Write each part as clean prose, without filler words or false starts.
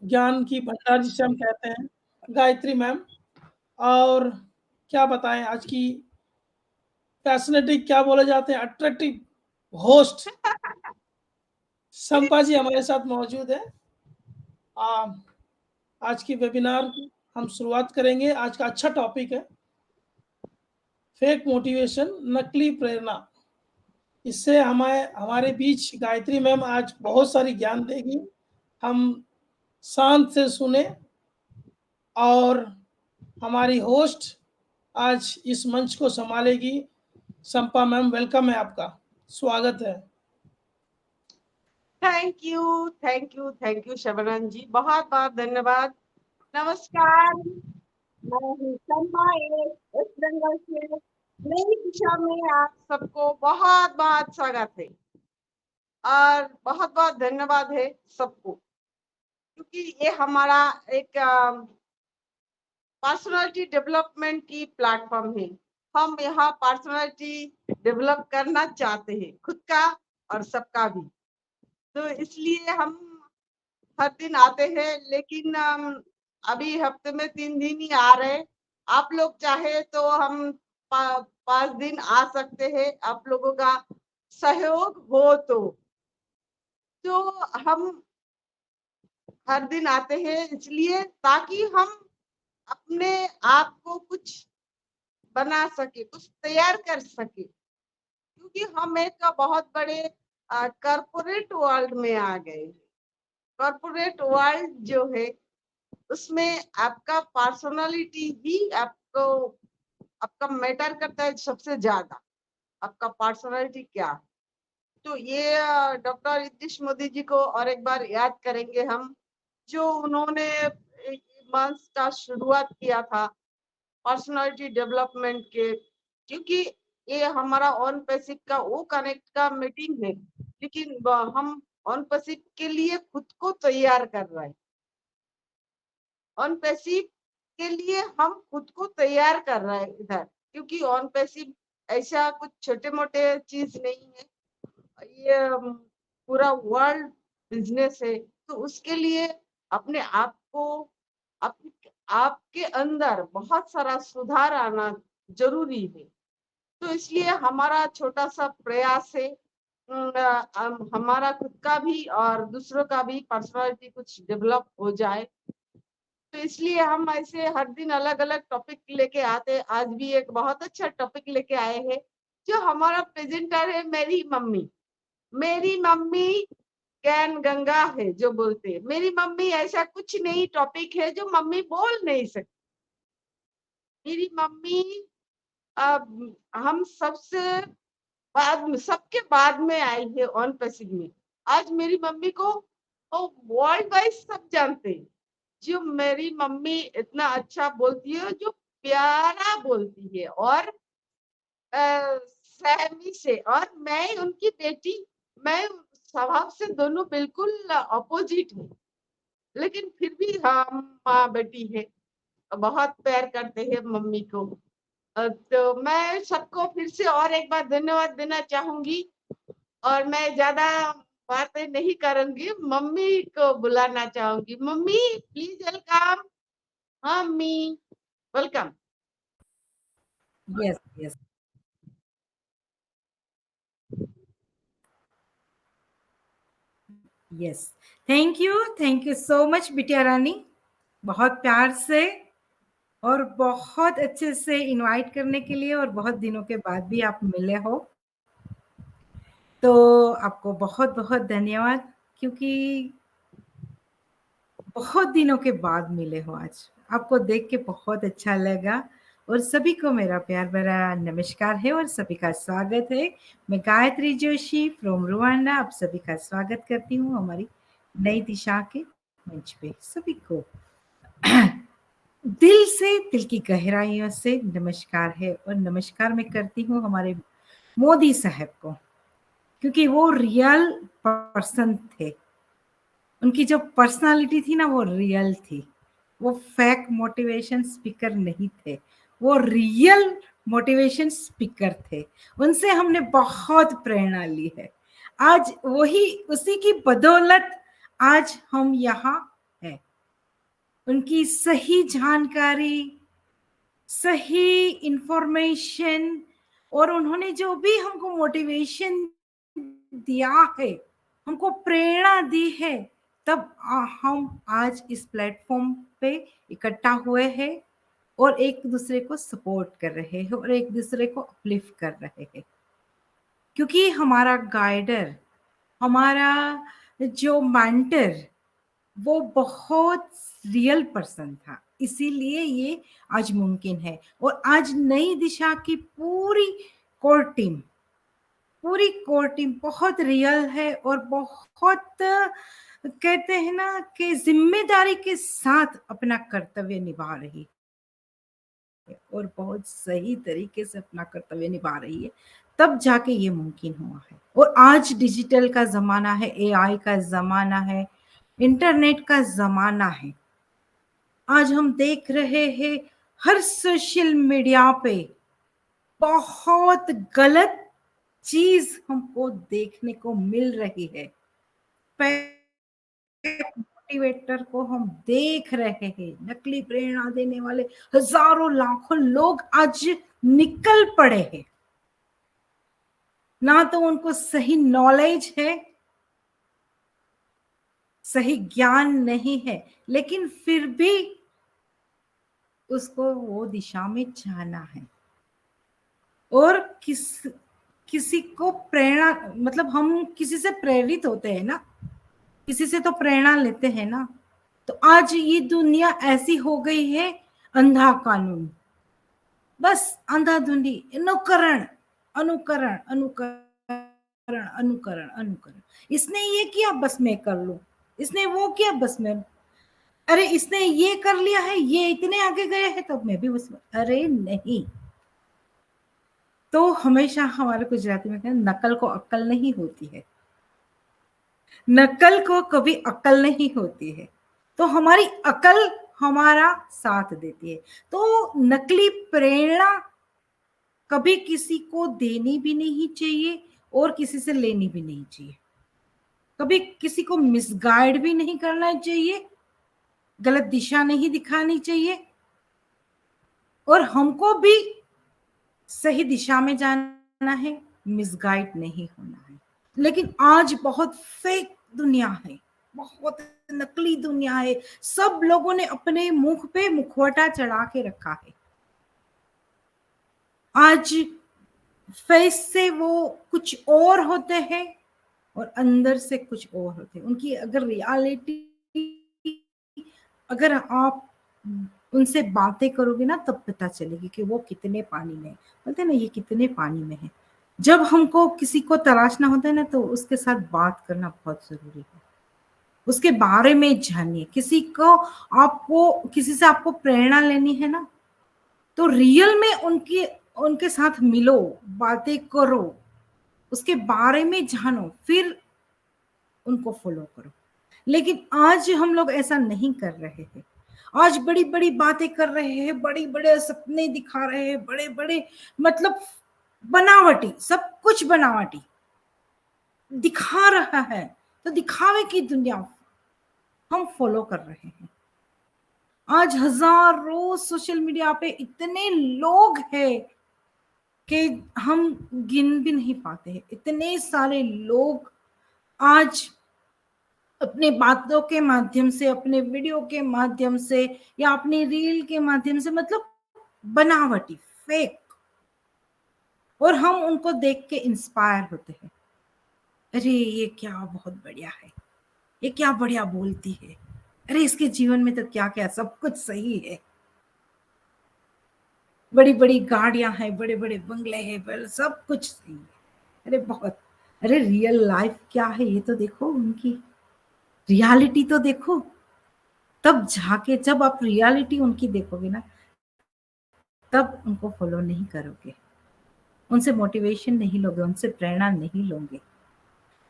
ज्ञान की भंडार जिसे हम कहते हैं, गायत्री मैम। और क्या बताएं, आज की पैशनेटिक क्या बोले जाते हैं, अट्रैक्टिव होस्ट संपा जी हमारे साथ मौजूद है। आज की वेबिनार हम शुरुआत करेंगे। आज का अच्छा टॉपिक है फेक मोटिवेशन, नकली प्रेरणा। इससे हमारे बीच गायत्री मैम आज बहुत सारी ज्ञान देगी। हम शांत से सुने। और हमारी होस्ट आज इस मंच को संभालेगी संपा मैम। वेलकम है, आपका स्वागत है। थैंक यू शबनम जी, बहुत बहुत धन्यवाद। नमस्कार, मैं हूँ संपा वेस्ट बंगाल से। नई दिशा में आप सबको बहुत बहुत स्वागत है और बहुत बहुत धन्यवाद है सबको, क्योंकि ये हमारा एक पर्सनालिटी डेवलपमेंट की प्लेटफॉर्म है। हम यहाँ पर्सनालिटी डेवलप करना चाहते हैं, खुद का और सबका भी। तो इसलिए हम हर दिन आते हैं, लेकिन अभी हफ्ते में 3 दिन ही आ रहे। आप लोग चाहे तो हम 5 दिन आ सकते हैं, आप लोगों का सहयोग हो तो हम हर दिन आते हैं, इसलिए ताकि हम अपने आप को कुछ बना सके, कुछ तैयार कर सके, क्योंकि हम एक बहुत बड़े कॉर्पोरेट वर्ल्ड में आ गए। कॉर्पोरेट वर्ल्ड जो है उसमें आपका पर्सनालिटी ही आपका मैटर करता है सबसे ज्यादा। आपका पर्सनालिटी क्या है, तो ये डॉक्टर नीतीश मोदी जी को और एक बार याद करेंगे हम, जो उन्होंने एक मंच का शुरुआत किया था पर्सनालिटी डेवलपमेंट के। क्योंकि ये हमारा ऑन पैसिव का वो कनेक्ट का मीटिंग है, लेकिन हम ऑन पैसिव के लिए खुद को तैयार कर रहे हैं। ऑन पैसिव के लिए हम खुद को तैयार कर रहे हैं इधर, क्योंकि ऑन पैसिव ऐसा कुछ छोटे मोटे चीज नहीं है, ये पूरा वर्ल्ड बिजनेस है। तो उसके लिए अपने आप को आपके अंदर बहुत सारा सुधार आना जरूरी है। तो इसलिए हमारा छोटा सा प्रयास है, हमारा खुद का भी और दूसरों का भी पर्सनालिटी कुछ डेवलप हो जाए। तो इसलिए हम ऐसे हर दिन अलग अलग टॉपिक लेके आते। आज भी एक बहुत अच्छा टॉपिक लेके आए हैं। जो हमारा प्रेजेंटर है मेरी मम्मी। मेरी मम्मी ज्ञान गंगा है जो बोलते हैं। मेरी मम्मी ऐसा कुछ नहीं टॉपिक है जो मम्मी बोल नहीं सकती। मेरी मम्मी हम सबके बाद में आई है ऑन पैसिव में। आज मेरी मम्मी को वर्ल्ड वाइड सब जानते हैं। जो मेरी मम्मी इतना अच्छा बोलती है, जो प्यारा बोलती है और सहमी से। और मैं उनकी बेटी, मैं स्वभाव से दोनों बिल्कुल अपोजिट है, लेकिन फिर भी हम माँ बेटी है, बहुत प्यार करते हैं मम्मी को। तो मैं सबको फिर से और एक बार धन्यवाद देना चाहूंगी और मैं ज्यादा बातें नहीं करूंगी, मम्मी को बुलाना चाहूंगी। Mummy please welcome. Mummy welcome. Yes, yes, yes. Thank you so much बिटिया रानी। बहुत प्यार से और बहुत अच्छे से इनवाइट करने के लिए, और बहुत दिनों के बाद भी आप मिले हो, तो आपको बहुत बहुत धन्यवाद। क्योंकि बहुत दिनों के बाद मिले हो आज, आपको देख के बहुत अच्छा लगा। और सभी को मेरा प्यार भरा नमस्कार है और सभी का स्वागत है। मैं गायत्री जोशी फ्रॉम रुवांडा आप सभी का स्वागत करती हूँ हमारी नई दिशा के मंच पे। सभी को दिल से, दिल की गहराइयों से नमस्कार है। और नमस्कार मैं करती हूँ हमारे मोदी साहब को, क्योंकि वो रियल पर्सन थे। उनकी जो पर्सनालिटी थी ना, वो रियल थी। वो फेक मोटिवेशन स्पीकर नहीं थे, वो रियल मोटिवेशन स्पीकर थे। उनसे हमने बहुत प्रेरणा ली है। आज वही, उसी की बदौलत आज हम यहाँ हैं। उनकी सही जानकारी, सही इंफॉर्मेशन, और उन्होंने जो भी हमको मोटिवेशन दिया है, हमको प्रेरणा दी है, तब हम आज इस प्लेटफॉर्म पे इकट्ठा हुए हैं और एक दूसरे को सपोर्ट कर रहे हैं और एक दूसरे को अपलिफ्ट कर रहे हैं। क्योंकि हमारा गाइडर, हमारा जो मेंटर, वो बहुत रियल पर्सन था, इसीलिए ये आज मुमकिन है। और आज नई दिशा की पूरी कोर टीम बहुत रियल है और बहुत कहते हैं ना कि जिम्मेदारी के साथ अपना कर्तव्य निभा रही है और बहुत सही तरीके से अपना कर्तव्य निभा रही है, तब जाके ये मुमकिन हुआ है। और आज डिजिटल का जमाना है, एआई का जमाना है, इंटरनेट का जमाना है। आज हम देख रहे हैं हर सोशल मीडिया पे बहुत गलत चीज हमको देखने को मिल रही है। मोटिवेटर को हम देख रहे हैं, नकली प्रेरणा देने वाले हजारों लाखों लोग आज निकल पड़े हैं। ना तो उनको सही नॉलेज है, सही ज्ञान नहीं है, लेकिन फिर भी उसको वो दिशा में जाना है। और किसी को प्रेरणा, मतलब हम किसी से प्रेरित होते हैं ना, किसी से तो प्रेरणा लेते हैं ना। तो आज ये दुनिया ऐसी हो गई है, अंधा कानून, बस अंधाधुंधी, अनुकरण अनुकरण अनुकरण अनुकरण अनुकरण। इसने ये किया बस मैं कर लूं, इसने वो किया बस मैं, अरे इसने ये कर लिया है, ये इतने आगे गए हैं तो मैं भी उसमें, अरे नहीं। तो हमेशा हमारे गुजराती में कहते हैं, नकल को अक्ल नहीं होती है, नकल को कभी अक्ल नहीं होती है। तो हमारी अकल हमारा साथ देती है। तो नकली प्रेरणा कभी किसी को देनी भी नहीं चाहिए और किसी से लेनी भी नहीं चाहिए। कभी किसी को मिसगाइड भी नहीं करना चाहिए, गलत दिशा नहीं दिखानी चाहिए, और हमको भी सही दिशा में जाना है, मिसगाइड नहीं होना है। लेकिन आज बहुत फेक दुनिया है, बहुत नकली दुनिया है। सब लोगों ने अपने मुख पे मुखौटा चढ़ा के रखा है। आज फेस से वो कुछ और होते हैं और अंदर से कुछ और होते हैं। उनकी अगर रियलिटी, अगर आप उनसे बातें करोगे ना, तब पता चलेगी कि वो कितने पानी में है। बोलते हैं ना, ये कितने पानी में है। जब हमको किसी को तलाशना होता है ना, तो उसके साथ बात करना बहुत जरूरी है, उसके बारे में जानिए। किसी से आपको प्रेरणा लेनी है ना, तो रियल में उनके साथ मिलो, बातें करो, उसके बारे में जानो, फिर उनको फॉलो करो। लेकिन आज हम लोग ऐसा नहीं कर रहे हैं। आज बड़ी बड़ी बातें कर रहे हैं, बड़े बड़े सपने दिखा रहे हैं, बड़े बड़े, मतलब बनावटी, सब कुछ बनावटी दिखा रहा है। तो दिखावे की दुनिया हम फॉलो कर रहे हैं। आज हजारों सोशल मीडिया पे इतने लोग हैं कि हम गिन भी नहीं पाते हैं। इतने सारे लोग आज अपने बातों के माध्यम से, अपने वीडियो के माध्यम से, या अपनी रील के माध्यम से, मतलब बनावटी, फेक, और हम उनको देख के इंस्पायर होते हैं। अरे ये क्या बहुत बढ़िया है, ये क्या बढ़िया बोलती है, अरे इसके जीवन में तो क्या क्या सब कुछ सही है, बड़ी बड़ी गाड़ियां हैं, बड़े बड़े बंगले हैं, सब कुछ सही है। अरे बहुत, अरे रियल लाइफ क्या है ये तो देखो, उनकी रियलिटी तो देखो। तब जाके जब आप रियलिटी उनकी देखोगे ना, तब उनको फॉलो नहीं करोगे, उनसे मोटिवेशन नहीं लोगे, उनसे प्रेरणा नहीं लोगे।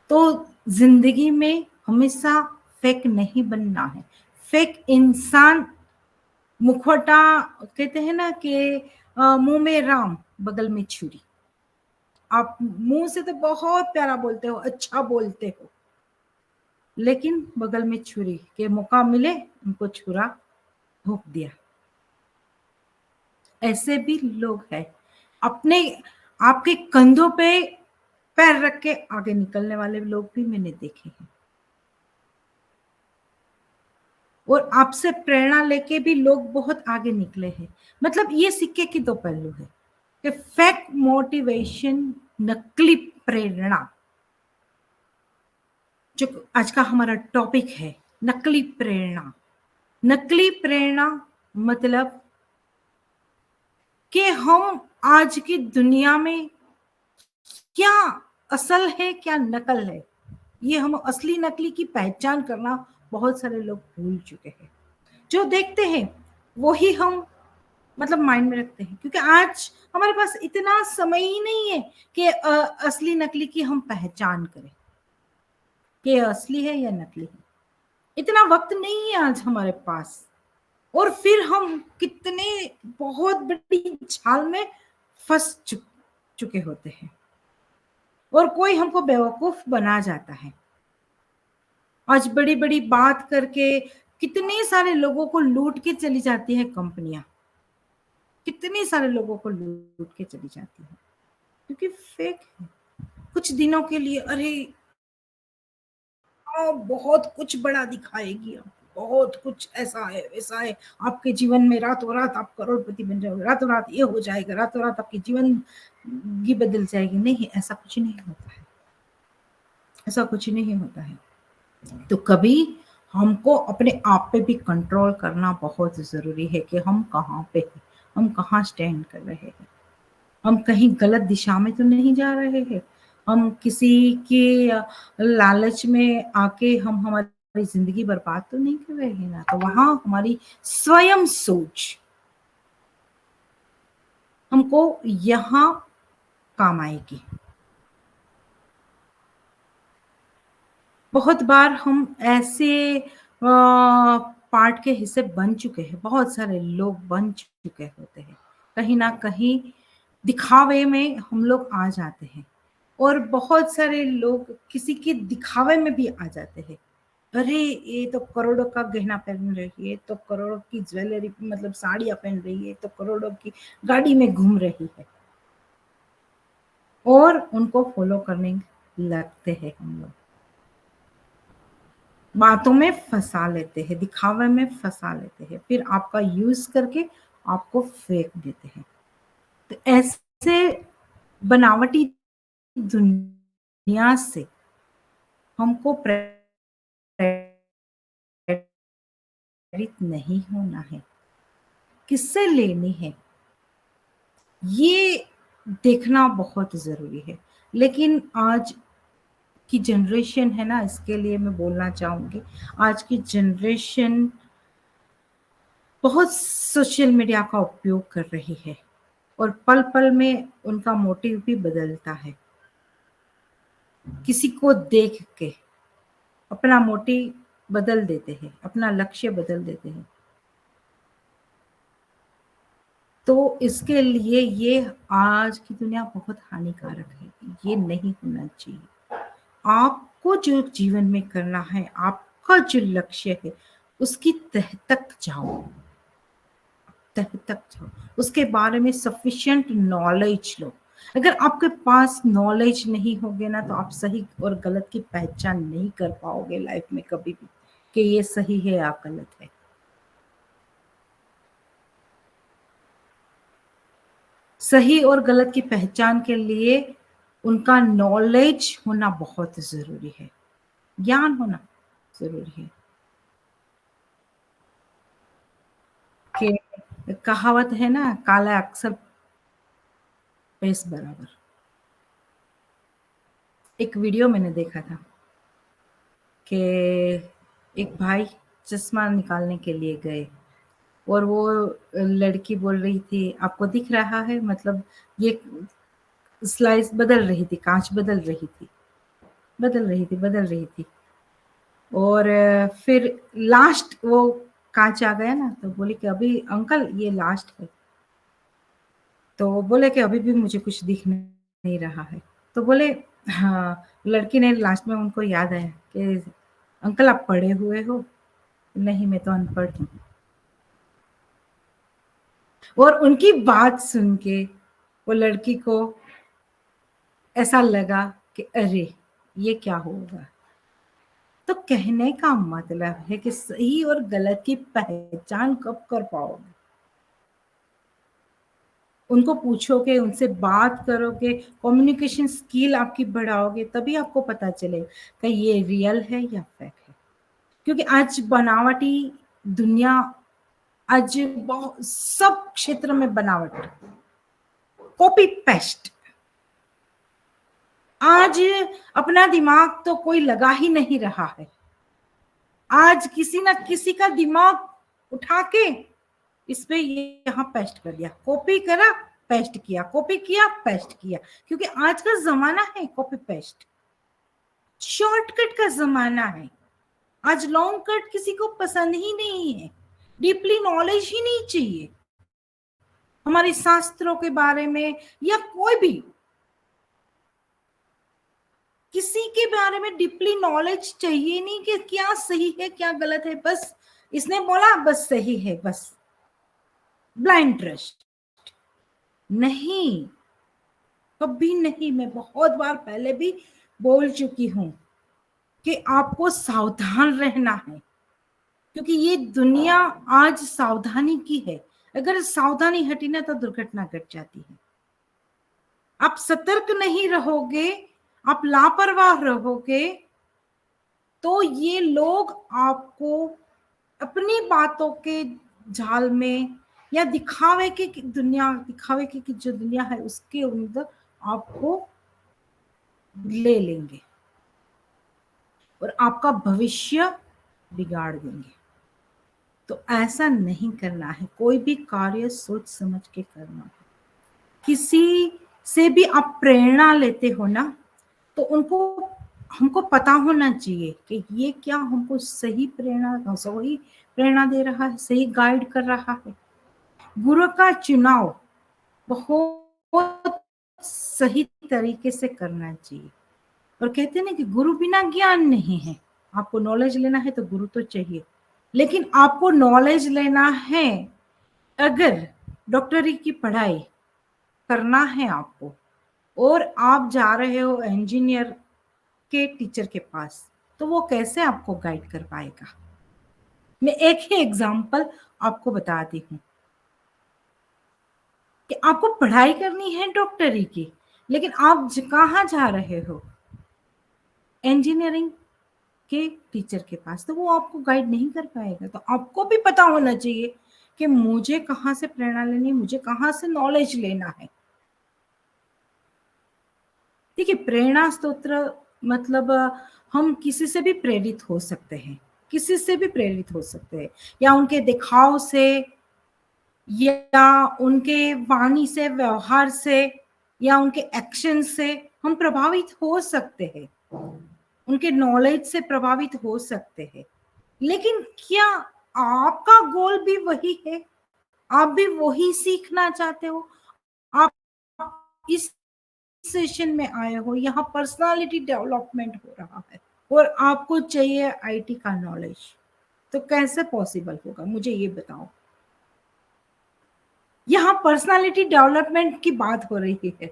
तो जिंदगी में हमेशा फेक नहीं बनना है। फेक इंसान, मुखौटा, कहते हैं ना कि मुंह में राम बगल में छुरी। आप मुंह से तो बहुत प्यारा बोलते हो, अच्छा बोलते हो, लेकिन बगल में छुरी, के मौका मिले उनको छुरा भोंक दिया। ऐसे भी लोग हैं, अपने आपके कंधों पे पैर रख के आगे निकलने वाले लोग भी मैंने देखे हैं। और आपसे प्रेरणा लेके भी लोग बहुत आगे निकले हैं। मतलब ये सिक्के की दो पहलू है कि फेक मोटिवेशन, नकली प्रेरणा, जो आज का हमारा टॉपिक है, नकली प्रेरणा। नकली प्रेरणा मतलब कि हम आज की दुनिया में क्या असल है क्या नकल है, ये हम असली नकली की पहचान करना बहुत सारे लोग भूल चुके हैं। जो देखते हैं वही हम मतलब माइंड में रखते हैं, क्योंकि आज हमारे पास इतना समय ही नहीं है कि असली नकली की हम पहचान करें कि असली है या नकली है। इतना वक्त नहीं है आज हमारे पास। और फिर हम कितने बहुत बड़ी जाल में फंस चुके होते हैं और कोई हमको बेवकूफ बना जाता है। आज बड़ी बड़ी बात करके कितने सारे लोगों को लूट के चली जाती है कंपनियां, कितने सारे लोगों को लूट के चली जाती है, क्योंकि फेक है। कुछ दिनों के लिए अरे बहुत कुछ बड़ा दिखाएगी, बहुत कुछ ऐसा है वैसा है, आपके जीवन में रातों रात आप करोड़पति बन जाओगे, रातों रात ये हो जाएगा, रातों रात आपकी जीवन की बदल जाएगी। नहीं, ऐसा कुछ नहीं होता है, ऐसा कुछ नहीं होता है। तो कभी हमको अपने आप पे भी कंट्रोल करना बहुत जरूरी है कि हम कहाँ पे हैं, हम कहाँ स्टैंड कर रहे हैं, हम कहीं गलत दिशा में तो नहीं जा रहे हैं, हम किसी के लालच में आके हम हमारी जिंदगी बर्बाद तो नहीं कर रहे हैं ना। तो वहां हमारी स्वयं सोच हमको यहाँ काम आएगी। बहुत बार हम ऐसे पार्ट के हिस्से बन चुके हैं, बहुत सारे लोग बन चुके होते हैं, कहीं ना कहीं दिखावे में हम लोग आ जाते हैं और बहुत सारे लोग किसी के दिखावे में भी आ जाते हैं। अरे ये तो करोड़ों का गहना पहन रही है, तो करोड़ों की ज्वेलरी मतलब साड़ियां पहन रही है, तो करोड़ों की गाड़ी में घूम रही है, और उनको फॉलो करने लगते हैं। हम लोग बातों में फंसा लेते हैं, दिखावे में फंसा लेते हैं, फिर आपका यूज करके आपको फेंक देते हैं। तो ऐसे बनावटी दुनिया से हमको प्रेरित नहीं होना है। किससे लेनी है ये देखना बहुत जरूरी है। लेकिन आज की जनरेशन है ना, इसके लिए मैं बोलना चाहूंगी, आज की जनरेशन बहुत सोशल मीडिया का उपयोग कर रही है और पल पल में उनका मोटिव भी बदलता है। किसी को देख के अपना मोटिव बदल देते हैं, अपना लक्ष्य बदल देते हैं। तो इसके लिए ये आज की दुनिया बहुत हानिकारक है, ये नहीं होना चाहिए। आपको जो जीवन में करना है, आपका जो लक्ष्य है, उसकी तह तक जाओ, तह तक जाओ, उसके बारे में सफिशिएंट नॉलेज लो। अगर आपके पास नॉलेज नहीं होगे ना, तो आप सही और गलत की पहचान नहीं कर पाओगे लाइफ में कभी भी, कि ये सही है या गलत है। सही और गलत की पहचान के लिए उनका नॉलेज होना बहुत जरूरी है, ज्ञान होना जरूरी है। कि कहावत है ना, काला अक्सर पेश बराबर। एक वीडियो मैंने देखा था कि एक भाई चश्मा निकालने के लिए गए और वो लड़की बोल रही थी, आपको दिख रहा है, मतलब ये स्लाइस बदल रही थी, कांच बदल रही थी, बदल रही थी। और फिर लास्ट वो कांच आ गया ना, तो बोले कि अभी अंकल ये लास्ट है। तो बोले कि अभी भी मुझे कुछ दिख नहीं रहा है। तो बोले हाँ, लड़की ने लास्ट में उनको याद आया कि अंकल आप पढ़े हुए हो? नहीं, मैं तो अनपढ़ हूँ। और उनकी बात सुन के वो लड़की को ऐसा लगा कि अरे ये क्या होगा। तो कहने का मतलब है कि सही और गलत की पहचान कब कर पाओगे? उनको पूछोगे, उनसे बात करोगे, कम्युनिकेशन स्किल आपकी बढ़ाओगे, तभी आपको पता चलेगा कि ये रियल है या फेक है। क्योंकि आज बनावटी दुनिया, आज बहुत सब क्षेत्र में बनावट, कॉपी पेस्ट। आज अपना दिमाग तो कोई लगा ही नहीं रहा है। आज किसी ना किसी का दिमाग उठा के इस पे ये यहाँ पेस्ट कर दिया, कॉपी करा पेस्ट किया, कॉपी किया पेस्ट किया। क्योंकि आज का जमाना है कॉपी पेस्ट, शॉर्टकट का जमाना है। आज लॉन्ग कट किसी को पसंद ही नहीं है, डीपली नॉलेज ही नहीं चाहिए हमारे शास्त्रों के बारे में, या कोई भी किसी के बारे में डीपली नॉलेज चाहिए नहीं कि क्या सही है क्या गलत है। बस इसने बोला बस सही है, बस ब्लाइंड ट्रस्ट। नहीं, कभी नहीं। मैं बहुत बार पहले भी बोल चुकी हूं कि आपको सावधान रहना है, क्योंकि ये दुनिया आज सावधानी की है। अगर सावधानी हटी ना तो दुर्घटना घट जाती है। आप सतर्क नहीं रहोगे, आप लापरवाह रहोगे, तो ये लोग आपको अपनी बातों के जाल में या दिखावे की दुनिया, दिखावे की जो दुनिया है उसके अंदर आपको ले लेंगे और आपका भविष्य बिगाड़ देंगे। तो ऐसा नहीं करना है। कोई भी कार्य सोच समझ के करना है। किसी से भी आप प्रेरणा लेते हो ना, तो उनको हमको पता होना चाहिए कि ये क्या हमको सही प्रेरणा दे रहा है, सही गाइड कर रहा है। गुरु का चुनाव बहुत सही तरीके से करना चाहिए। और कहते हैं ना कि गुरु बिना ज्ञान नहीं है। आपको नॉलेज लेना है तो गुरु तो चाहिए, लेकिन आपको नॉलेज लेना है, अगर डॉक्टरी की पढ़ाई करना है आपको और आप जा रहे हो इंजीनियर के टीचर के पास, तो वो कैसे आपको गाइड कर पाएगा? मैं एक ही एग्जांपल आपको बताती हूँ कि आपको पढ़ाई करनी है डॉक्टरी की, लेकिन आप कहाँ जा रहे हो? इंजीनियरिंग के टीचर के पास, तो वो आपको गाइड नहीं कर पाएगा। तो आपको भी पता होना चाहिए कि मुझे कहाँ से प्रेरणा लेनी है, मुझे कहाँ से नॉलेज लेना है। देखिए, प्रेरणा स्तोत्र मतलब हम किसी से भी प्रेरित हो सकते हैं, किसी से भी प्रेरित हो सकते हैं, या उनके दिखाव से, या उनके वाणी से, व्यवहार से, या उनके एक्शन से हम प्रभावित हो सकते हैं, उनके नॉलेज से प्रभावित हो सकते हैं। लेकिन क्या आपका गोल भी वही है? आप भी वही सीखना चाहते हो? आप इस सेशन में आए हो, यहाँ पर्सनालिटी डेवलपमेंट हो रहा है और आपको चाहिए आईटी का नॉलेज, तो कैसे पॉसिबल होगा? मुझे ये बताओ। यहाँ पर्सनालिटी डेवलपमेंट की बात हो रही है।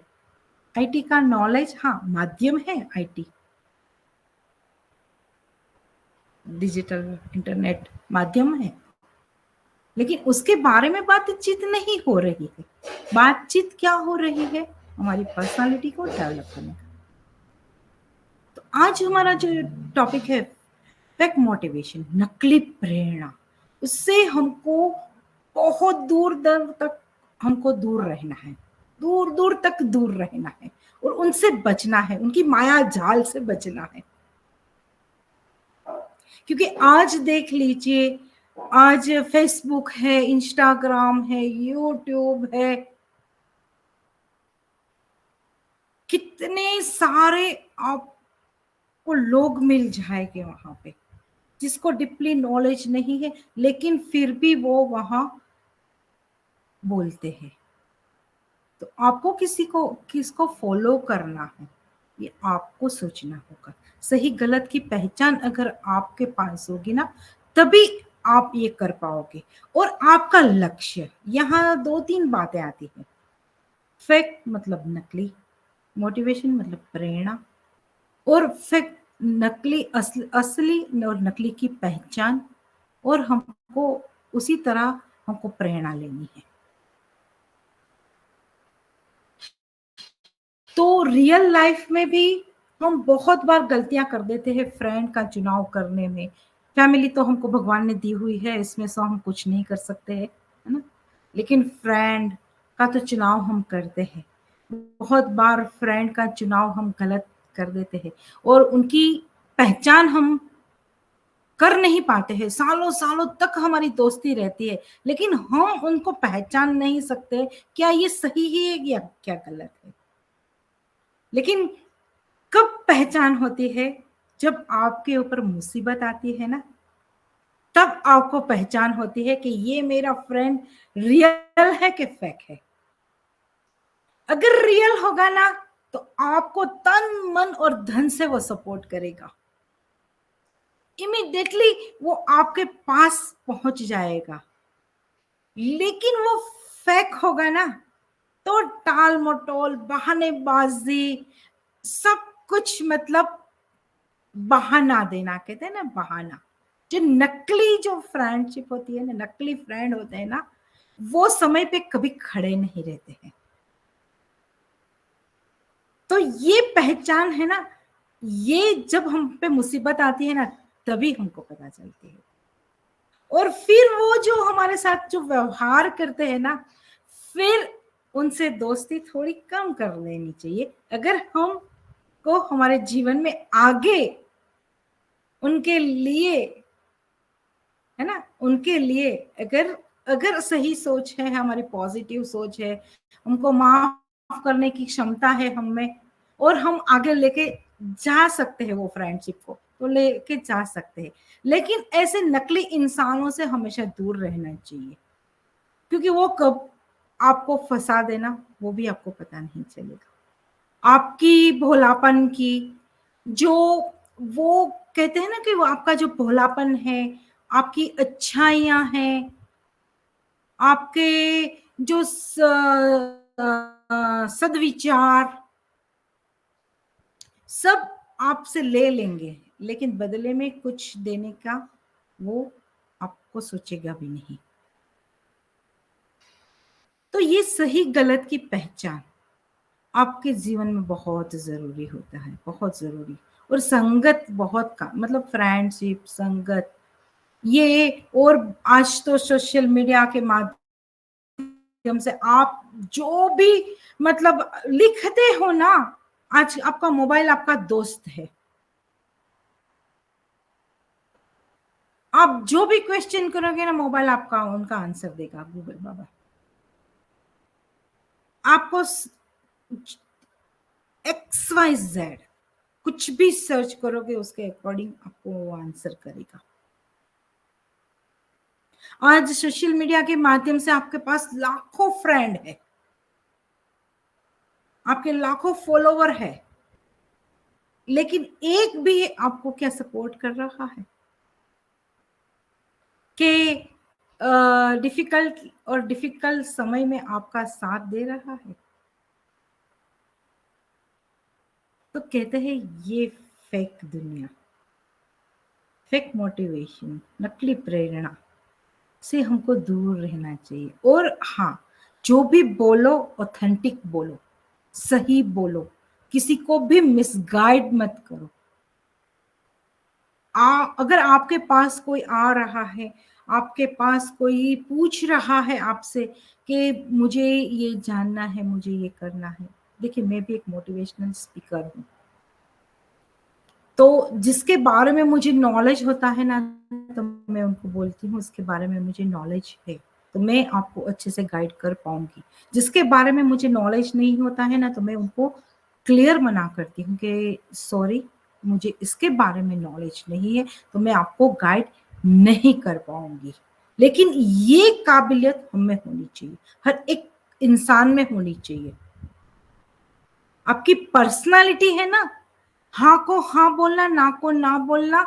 आईटी का नॉलेज, हाँ, माध्यम है आईटी, डिजिटल इंटरनेट माध्यम है, लेकिन उसके बारे में बातचीत नहीं हो रही है। बातचीत क्या हो रही है? हमारी पर्सनालिटी को डेवलप करने का। तो आज हमारा जो टॉपिक है फेक मोटिवेशन, नकली प्रेरणा, उससे हमको बहुत दूर तक हमको दूर रहना है, दूर दूर तक दूर रहना है और उनसे बचना है, उनकी माया जाल से बचना है। क्योंकि आज देख लीजिए, आज फेसबुक है, इंस्टाग्राम है, यूट्यूब है, कितने सारे आपको लोग मिल जाएंगे वहां पे जिसको डीपली नॉलेज नहीं है, लेकिन फिर भी वो वहां बोलते हैं। तो आपको किसको फॉलो करना है, ये आपको सोचना होगा। सही गलत की पहचान अगर आपके पास होगी ना, तभी आप ये कर पाओगे। और आपका लक्ष्य, यहाँ 2-3 बातें आती हैं। फेक मतलब नकली, मोटिवेशन मतलब प्रेरणा, और फेक नकली असली और नकली की पहचान, और हमको उसी तरह हमको प्रेरणा लेनी है। तो रियल लाइफ में भी हम बहुत बार गलतियां कर देते हैं फ्रेंड का चुनाव करने में। फैमिली तो हमको भगवान ने दी हुई है, इसमें से हम कुछ नहीं कर सकते हैं, है ना। लेकिन फ्रेंड का तो चुनाव हम करते हैं। बहुत बार फ्रेंड का चुनाव हम गलत कर देते हैं और उनकी पहचान हम कर नहीं पाते हैं। सालों सालों तक हमारी दोस्ती रहती है, लेकिन हम उनको पहचान नहीं सकते क्या ये सही है या क्या गलत है। लेकिन कब पहचान होती है? जब आपके ऊपर मुसीबत आती है ना, तब आपको पहचान होती है कि ये मेरा फ्रेंड रियल है कि फेक है। अगर रियल होगा ना तो आपको तन मन और धन से वो सपोर्ट करेगा, इमीडिएटली वो आपके पास पहुंच जाएगा। लेकिन वो फेक होगा ना तो टाल मटोल, बहानेबाजी, सब कुछ मतलब बहाना देना, कहते हैं ना बहाना। जो नकली जो फ्रेंडशिप होती है ना, नकली फ्रेंड होते हैं ना, वो समय पे कभी खड़े नहीं रहते हैं। तो ये पहचान है ना, ये जब हम पे मुसीबत आती है ना तभी हमको पता चलती है। और फिर वो जो हमारे साथ जो व्यवहार करते हैं ना, फिर उनसे दोस्ती थोड़ी कम कर लेनी चाहिए। अगर हम को हमारे जीवन में आगे उनके लिए, है ना, उनके लिए अगर अगर सही सोच है, हमारी पॉजिटिव सोच है, हमको माफ करने की क्षमता है हम में, और हम आगे लेके जा सकते हैं वो फ्रेंडशिप को, तो लेके जा सकते हैं। लेकिन ऐसे नकली इंसानों से हमेशा दूर रहना चाहिए, क्योंकि वो कब आपको फंसा देना वो भी आपको पता नहीं चलेगा। आपकी भोलापन की जो, वो कहते हैं ना कि वो आपका जो भोलापन है, आपकी अच्छाइयां हैं, आपके जो सद्विचार, सब आपसे ले लेंगे, लेकिन बदले में कुछ देने का वो आपको सोचेगा भी नहीं। तो ये सही गलत की पहचान आपके जीवन में बहुत जरूरी होता है, बहुत जरूरी। और संगत बहुत का मतलब फ्रेंडशिप, संगत, ये, और आज तो सोशल मीडिया के माध्यम से आप जो भी मतलब लिखते हो ना, आज आपका मोबाइल आपका दोस्त है। आप जो भी क्वेश्चन करोगे ना, मोबाइल आपका उनका आंसर देगा, गूगल बाबा। आपको XYZ कुछ भी सर्च करोगे उसके अकॉर्डिंग आपको वो आंसर करेगा। आज सोशल मीडिया के माध्यम से आपके पास लाखों फ्रेंड है, आपके लाखों फॉलोवर है, लेकिन एक भी आपको क्या सपोर्ट कर रहा है कि डिफिकल्ट समय में आपका साथ दे रहा है? तो कहते हैं ये फेक दुनिया, फेक मोटिवेशन, नकली प्रेरणा से हमको दूर रहना चाहिए। और हाँ, जो भी बोलो ऑथेंटिक बोलो, सही बोलो, किसी को भी मिसगाइड मत करो। अगर आपके पास कोई आ रहा है, आपके पास कोई पूछ रहा है आपसे कि मुझे ये जानना है, मुझे ये करना है, देखिए मैं भी एक मोटिवेशनल स्पीकर हूँ, तो जिसके बारे में मुझे नॉलेज होता है ना, तो मैं उनको बोलती हूँ इसके बारे में मुझे नॉलेज है, तो मैं आपको अच्छे से गाइड कर पाऊंगी। जिसके बारे में मुझे नॉलेज नहीं होता है ना, तो मैं उनको क्लियर मना करती हूँ कि सॉरी, मुझे इसके बारे में नॉलेज नहीं है, तो मैं आपको गाइड नहीं कर पाऊंगी। लेकिन ये काबिलियत हमें होनी चाहिए, हर एक इंसान में होनी चाहिए। आपकी पर्सनालिटी है ना, हाँ को हाँ बोलना, ना को ना बोलना,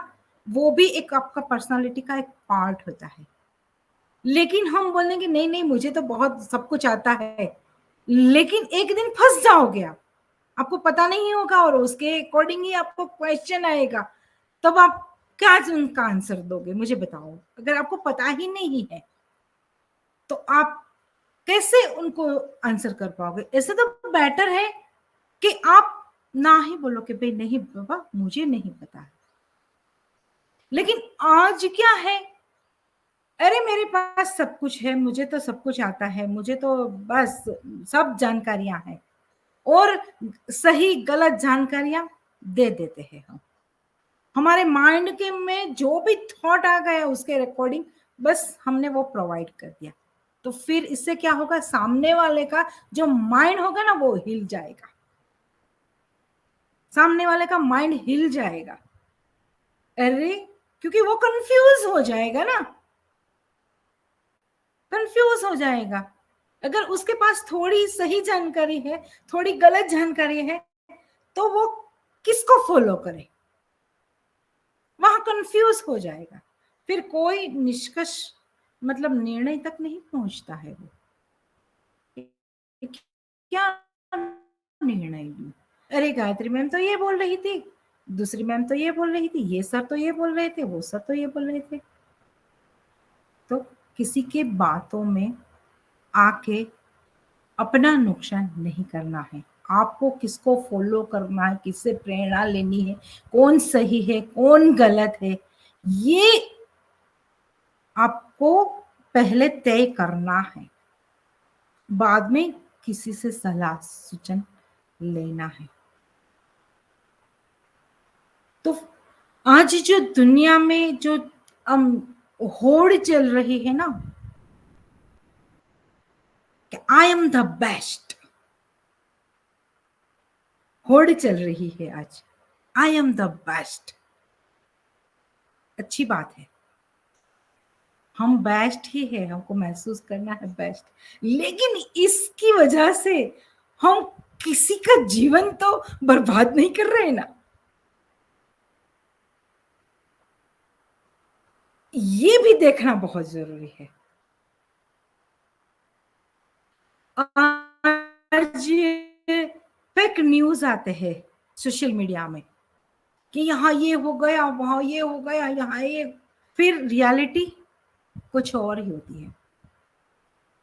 वो भी एक आपका पर्सनालिटी का एक पार्ट होता है। लेकिन हम बोलेंगे नहीं नहीं मुझे तो बहुत सब कुछ आता है, लेकिन एक दिन फंस जाओगे आप, आपको पता नहीं होगा और उसके अकॉर्डिंग ही आपको क्वेश्चन आएगा, तब आप क्या उनका आंसर दोगे मुझे बताओ। अगर आपको पता ही नहीं है तो आप कैसे उनको आंसर कर पाओगे। ऐसे तो बेटर है कि आप ना ही बोलो कि भाई नहीं बाबा मुझे नहीं पता है। लेकिन आज क्या है, अरे मेरे पास सब कुछ है, मुझे तो सब कुछ आता है, मुझे तो बस सब जानकारियां हैं, और सही गलत जानकारियां दे देते हैं हम। हमारे माइंड के में जो भी थॉट आ गया उसके रिकॉर्डिंग बस हमने वो प्रोवाइड कर दिया। तो फिर इससे क्या होगा, सामने वाले का जो माइंड होगा ना वो हिल जाएगा, सामने वाले का माइंड हिल जाएगा। अरे क्योंकि वो कंफ्यूज हो जाएगा ना, कंफ्यूज हो जाएगा। अगर उसके पास थोड़ी सही जानकारी है, थोड़ी गलत जानकारी है, तो वो किसको फॉलो करे, वहां कंफ्यूज हो जाएगा। फिर कोई निष्कर्ष मतलब निर्णय तक नहीं पहुंचता है। वो क्या निर्णय लूं, अरे गायत्री मैम तो ये बोल रही थी, दूसरी मैम तो ये बोल रही थी, ये सर तो ये बोल रहे थे, वो सर तो ये बोल रहे थे। तो किसी के बातों में आके अपना नुकसान नहीं करना है। आपको किसको फॉलो करना है, किससे प्रेरणा लेनी है, कौन सही है कौन गलत है, ये आपको पहले तय करना है, बाद में किसी से सलाह सूचन लेना है। तो आज जो दुनिया में जो होड़ चल रही है ना, आई एम द बेस्ट, होड़ चल रही है आज, आई एम द बेस्ट। अच्छी बात है, हम बेस्ट ही है, हमको महसूस करना है बेस्ट, लेकिन इसकी वजह से हम किसी का जीवन तो बर्बाद नहीं कर रहे ना। ये भी देखना बहुत जरूरी है। आज फेक न्यूज आते हैं सोशल मीडिया में कि यहाँ ये हो गया, वहां ये हो गया, यहाँ ये, फिर रियलिटी कुछ और ही होती है।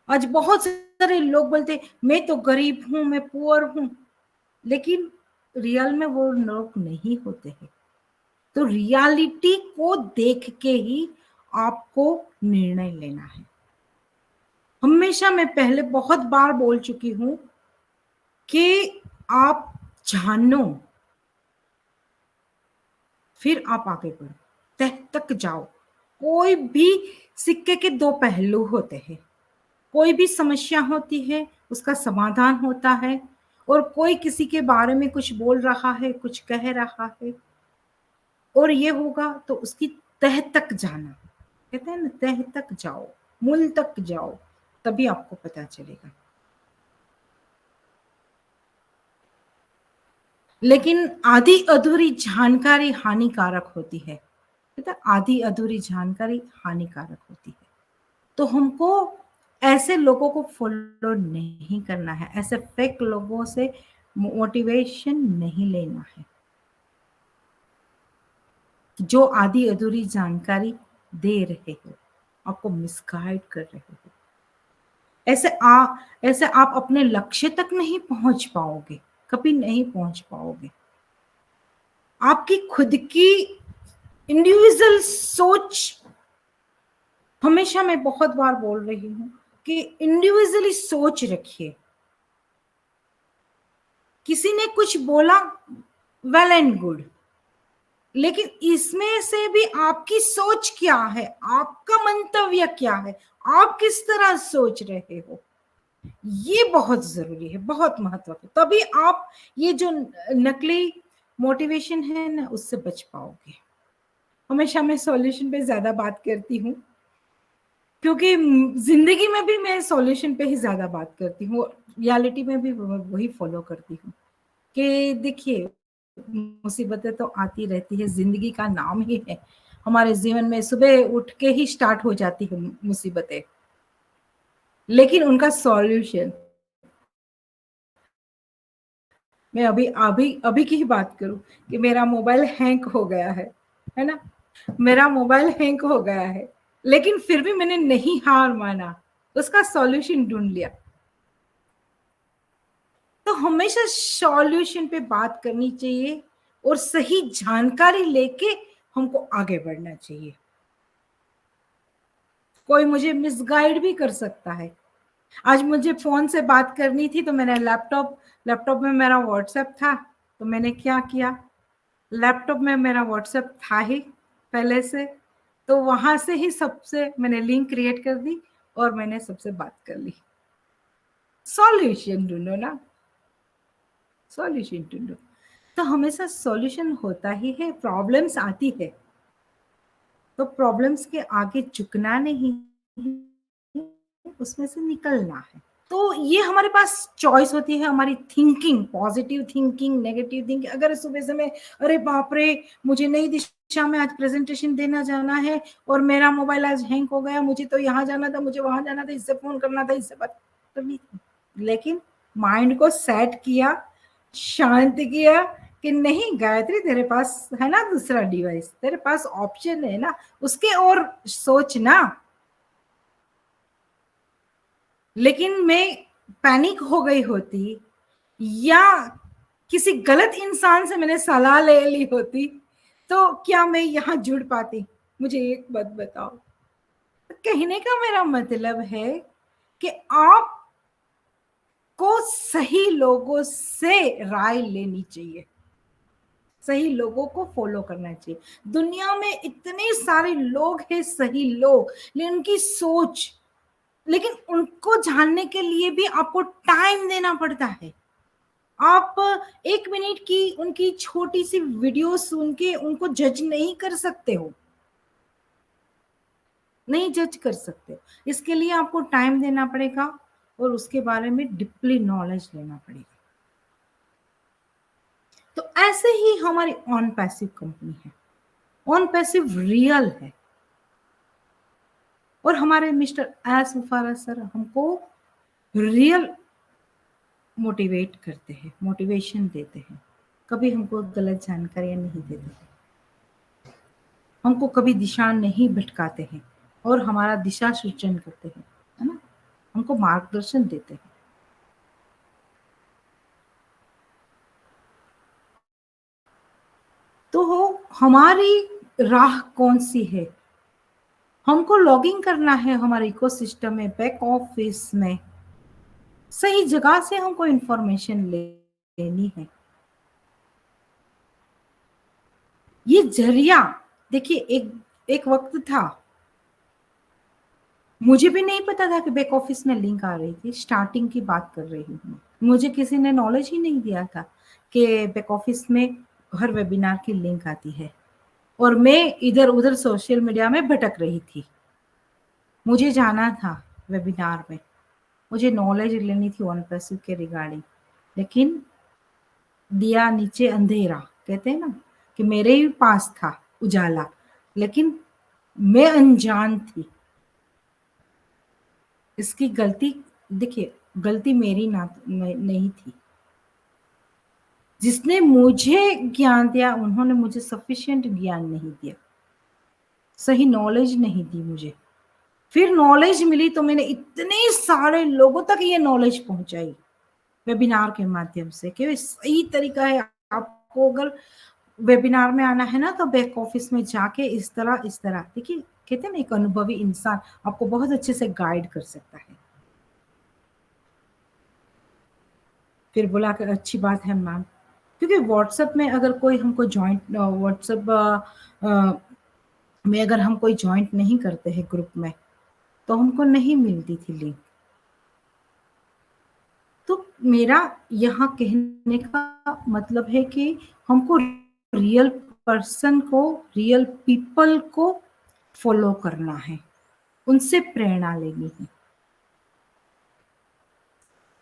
आज बहुत सारे लोग बोलते मैं तो गरीब हूं, मैं पुअर हूं, लेकिन रियल में वो लोग नहीं होते हैं। तो रियलिटी को देख के ही आपको निर्णय लेना है। हमेशा मैं पहले बहुत बार बोल चुकी हूं कि आप जानो फिर आप आगे बढ़ो, तह तक जाओ। कोई भी सिक्के के दो पहलू होते हैं, कोई भी समस्या होती है उसका समाधान होता है, और कोई किसी के बारे में कुछ बोल रहा है, कुछ कह रहा है, और ये होगा तो उसकी तह तक जाना, कहते हैं ना तह तक जाओ, मूल तक जाओ, तभी आपको पता चलेगा। लेकिन आधी अधूरी जानकारी हानिकारक होती है, कहते आधी अधूरी जानकारी हानिकारक होती है। तो हमको ऐसे लोगों को फॉलो नहीं करना है, ऐसे फेक लोगों से मोटिवेशन नहीं लेना है जो आधी अधूरी जानकारी दे रहे हो, आपको मिसगाइड कर रहे हो। ऐसे आप अपने लक्ष्य तक नहीं पहुंच पाओगे, कभी नहीं पहुंच पाओगे। आपकी खुद की इंडिविजुअल सोच, हमेशा मैं बहुत बार बोल रही हूं कि इंडिविजुअली सोच रखिए। किसी ने कुछ बोला, वेल एंड गुड, लेकिन इसमें से भी आपकी सोच क्या है, आपका मंतव्य क्या है, आप किस तरह सोच रहे हो, ये बहुत जरूरी है, बहुत महत्वपूर्ण। तभी आप ये जो नकली मोटिवेशन है ना उससे बच पाओगे। हमेशा मैं सॉल्यूशन पे ज्यादा बात करती हूँ, क्योंकि जिंदगी में भी मैं सॉल्यूशन पे ही ज्यादा बात करती हूँ, रियलिटी में भी वही फॉलो करती हूँ कि देखिए मुसीबतें तो आती रहती है, जिंदगी का नाम ही है, हमारे जीवन में सुबह उठ के ही स्टार्ट हो जाती है मुसीबतें, लेकिन उनका सॉल्यूशन, मैं अभी अभी अभी की ही बात करूं कि मेरा मोबाइल हैंग हो गया है ना, मेरा मोबाइल हैंग हो गया है, लेकिन फिर भी मैंने नहीं हार माना, उसका सॉल्यूशन ढूंढ लिया। तो हमेशा सॉल्यूशन पे बात करनी चाहिए और सही जानकारी लेके हमको आगे बढ़ना चाहिए। कोई मुझे मिसगाइड भी कर सकता है। आज मुझे फोन से बात करनी थी तो मैंने लैपटॉप में मेरा व्हाट्सएप था, तो मैंने क्या किया, लैपटॉप में मेरा व्हाट्सएप था ही पहले से, तो वहां से ही सबसे मैंने लिंक क्रिएट कर दी और मैंने सबसे बात कर ली। सॉल्यूशन ढूंढो ना, सॉल्यूशन ढूंढो। तो हमेशा सॉल्यूशन होता ही है, प्रॉब्लम्स आती है तो प्रॉब्लम्स के आगे झुकना नहीं, उसमें से निकलना है। तो ये हमारे पास चॉइस होती है, हमारी thinking, positive thinking, negative thinking. अगर सुबह से मैं अरे बाप रे मुझे नई दिशा में आज प्रेजेंटेशन देना जाना है और मेरा मोबाइल आज हैंग हो गया, मुझे तो यहाँ जाना था, मुझे वहां जाना था, इससे फोन करना था, इससे बात करनी थी, लेकिन माइंड को सेट किया, शांत किया कि नहीं गायत्री तेरे पास है ना दूसरा डिवाइस, तेरे पास ऑप्शन है ना, उसके और सोचना। लेकिन मैं पैनिक हो गई होती या किसी गलत इंसान से मैंने सलाह ले ली होती तो क्या मैं यहाँ जुड़ पाती? मुझे एक बात बताओ। कहने का मेरा मतलब है कि आप को सही लोगों से राय लेनी चाहिए, सही लोगों को फॉलो करना चाहिए। दुनिया में इतने सारे लोग हैं सही लोग, लेकिन उनकी सोच, लेकिन उनको जानने के लिए भी आपको टाइम देना पड़ता है। आप 1 मिनट की उनकी छोटी सी वीडियो सुन के उनको जज नहीं कर सकते हो, नहीं जज कर सकते। इसके लिए आपको टाइम देना पड़ेगा और उसके बारे में डीपली नॉलेज लेना पड़ेगा। तो ऐसे ही हमारी ऑन पैसिव कंपनी है, ऑन पैसिव रियल है, और हमारे मिस्टर एस मुफारा सर हमको रियल मोटिवेट करते हैं, मोटिवेशन देते हैं, कभी हमको गलत जानकारियां नहीं देते, हमको कभी दिशा नहीं भटकाते हैं और हमारा दिशा सूचन करते हैं, है ना, हमको मार्गदर्शन देते हैं। तो हमारी राह कौन सी है? हमको लॉगिंग करना है हमारे इकोसिस्टम में, बैक ऑफिस में, सही जगह से हमको इंफॉर्मेशन लेनी है। ये जरिया देखिए, एक वक्त था मुझे भी नहीं पता था कि बैक ऑफिस में लिंक आ रही थी, स्टार्टिंग की बात कर रही हूँ, मुझे किसी ने नॉलेज ही नहीं दिया था कि बैक ऑफिस में हर वेबिनार की लिंक आती है, और मैं इधर उधर सोशल मीडिया में भटक रही थी। मुझे जाना था वेबिनार में, मुझे नॉलेज लेनी थी ऑन पैसिव के रिगार्डिंग, लेकिन दिया नीचे अंधेरा, कहते हैं ना कि मेरे ही पास था उजाला, लेकिन मैं अनजान थी। इसकी गलती, देखिए गलती मेरी नहीं थी, जिसने मुझे ज्ञान दिया उन्होंने मुझे सफिशिएंट ज्ञान नहीं दिया, सही नॉलेज नहीं दी मुझे। फिर नॉलेज मिली तो मैंने इतने सारे लोगों तक ये नॉलेज पहुंचाई वेबिनार के माध्यम से कि सही तरीका है। आपको अगर वेबिनार में आना है ना तो बैक ऑफिस में जाके इस तरह देखिए, कहते हैं ना एक अनुभवी इंसान आपको बहुत अच्छे से गाइड कर सकता है। फिर बोला कि अच्छी बात है मैम, क्योंकि व्हाट्सएप में अगर कोई हमको ज्वाइंट, व्हाट्सएप में अगर हम कोई ज्वाइंट नहीं करते हैं ग्रुप में तो हमको नहीं मिलती थी लिंक। तो मेरा यहाँ कहने का मतलब है कि हमको रियल पर्सन को, रियल पीपल को फॉलो करना है, उनसे प्रेरणा लेनी है।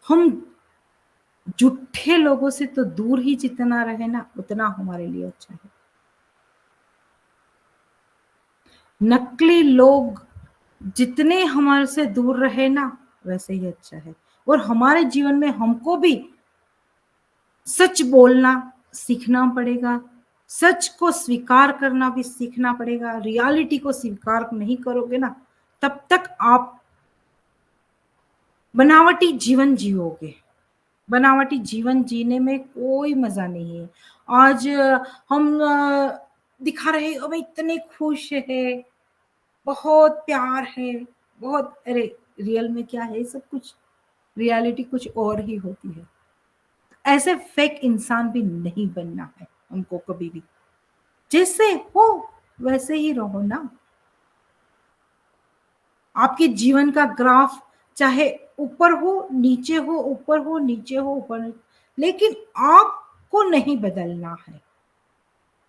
हम झूठे लोगों से तो दूर ही जितना रहे ना उतना हमारे लिए अच्छा है। नकली लोग जितने हमारे से दूर रहे ना वैसे ही अच्छा है। और हमारे जीवन में हमको भी सच बोलना सीखना पड़ेगा, सच को स्वीकार करना भी सीखना पड़ेगा। रियलिटी को स्वीकार नहीं करोगे ना तब तक आप बनावटी जीवन जियोगे। बनावटी जीवन जीने में कोई मजा नहीं है। आज हम दिखा रहे हम इतने खुश है, बहुत प्यार है, बहुत, अरे रियल में क्या है सब कुछ, रियलिटी कुछ और ही होती है। ऐसे फेक इंसान भी नहीं बनना है हमको कभी भी। जैसे हो वैसे ही रहो ना। आपके जीवन का ग्राफ चाहे ऊपर हो नीचे हो, ऊपर हो नीचे हो, ऊपर, लेकिन आपको नहीं बदलना है।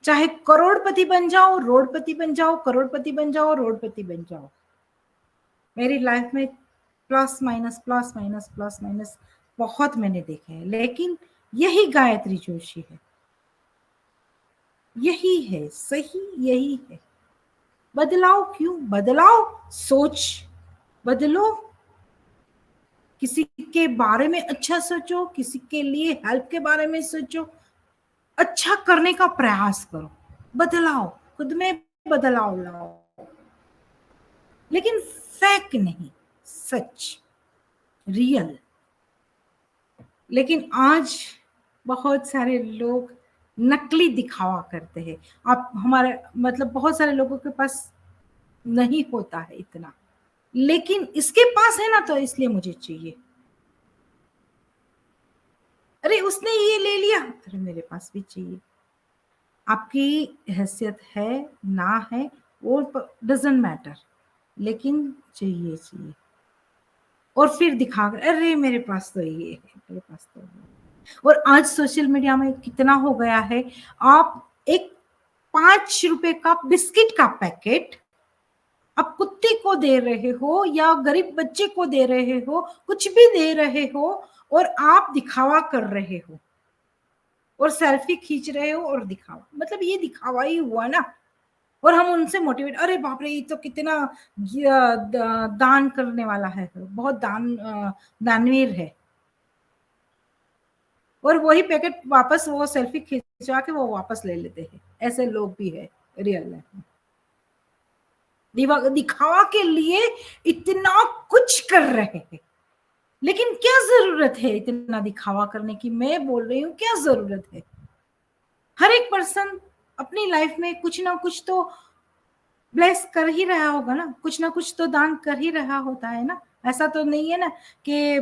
चाहे करोड़पति बन जाओ, रोडपति बन जाओ, करोड़पति बन जाओ, रोडपति बन जाओ। मेरी लाइफ में plus minus plus minus plus minus बहुत मैंने देखे हैं, लेकिन यही गायत्री जोशी है, यही है सही, यही है। बदलाव क्यों? बदलाव सोच बदलो, किसी के बारे में अच्छा सोचो, किसी के लिए हेल्प के बारे में सोचो, अच्छा करने का प्रयास करो, बदलाव, खुद में बदलाव लाओ, लेकिन फेक नहीं, सच, रियल। लेकिन आज बहुत सारे लोग नकली दिखावा करते हैं। आप हमारे मतलब बहुत सारे लोगों के पास नहीं होता है इतना, लेकिन इसके पास है ना तो इसलिए मुझे चाहिए। अरे उसने ये ले लिया, अरे मेरे पास भी चाहिए। आपकी हैसियत है ना है वो डजंट मैटर, लेकिन चाहिए चाहिए। और फिर दिखा कर अरे मेरे पास तो ये है, मेरे पास तो ये। और आज सोशल मीडिया में कितना हो गया है, आप एक 5 रुपए का बिस्किट का पैकेट आप कुत्ते को दे रहे हो या गरीब बच्चे को दे रहे हो, कुछ भी दे रहे हो, और आप दिखावा कर रहे हो और सेल्फी खींच रहे हो और दिखावा, मतलब ये दिखावा ही हुआ ना। और हम उनसे मोटिवेट, अरे बाप रे ये तो कितना दान करने वाला है, बहुत दानवीर है, और वही पैकेट वापस वो सेल्फी खिंचवा के वो वापस ले लेते हैं। ऐसे लोग भी है रियल लाइफ में, दिखावा के लिए इतना कुछ कर रहे हैं, लेकिन क्या जरूरत है इतना दिखावा करने की? मैं बोल रही हूँ क्या जरूरत है? हर एक पर्सन अपनी लाइफ में कुछ ना कुछ तो ब्लेस कर ही रहा होगा ना, कुछ ना कुछ तो दान कर ही रहा होता है ना। ऐसा तो नहीं है ना कि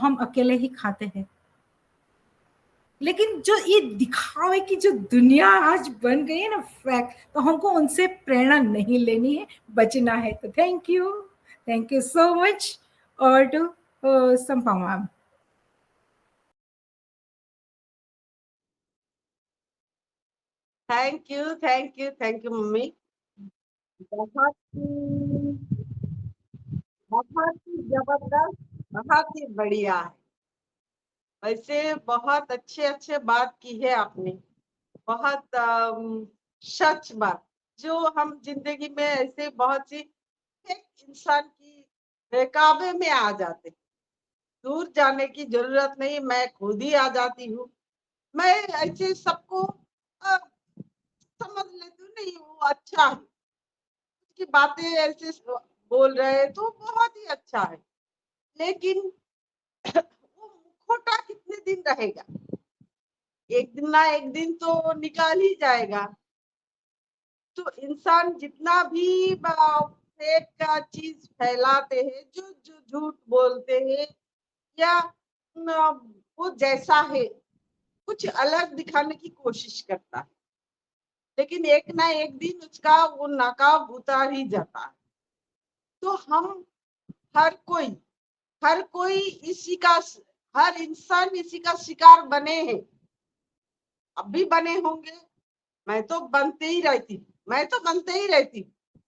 हम अकेले ही खाते हैं। लेकिन जो ये दिखावे की जो दुनिया आज बन गई है ना फेक, तो हमको उनसे प्रेरणा नहीं लेनी है, बचना है। तो थैंक यू सो मच। और to Sampa ma'am. Thank you मम्मी। बहुत ही बहुत ही जबरदस्त, बहुत ही बढ़िया है। वैसे बहुत अच्छे अच्छे बात की है आपने, बहुत सच बात, जो हम जिंदगी में ऐसे बहुत सी एक इंसान की बहकावे में आ जाते, दूर जाने की जरूरत नहीं, मैं खुद ही आ जाती हूँ। मैं ऐसे सबको समझ लेती हूँ, नहीं वो अच्छा है, उसकी बातें ऐसे बोल रहे हैं तो बहुत ही अच्छा है, लेकिन वो मुखौटा कितने दिन रहेगा? एक दिन ना एक दिन तो निकाल ही जाएगा। तो इंसान जितना भी फेक का चीज फैलाते हैं, जो जो झूठ बोलते हैं, या वो जैसा है कुछ अलग दिखाने की कोशिश करता है, लेकिन एक ना एक दिन उसका वो नकाब उतार ही जाता है। तो हम हर कोई हर कोई इसी का, हर इंसान इसी का शिकार बने हैं, अब भी बने होंगे। मैं तो बनते ही रहती, मैं तो बनते ही रहती।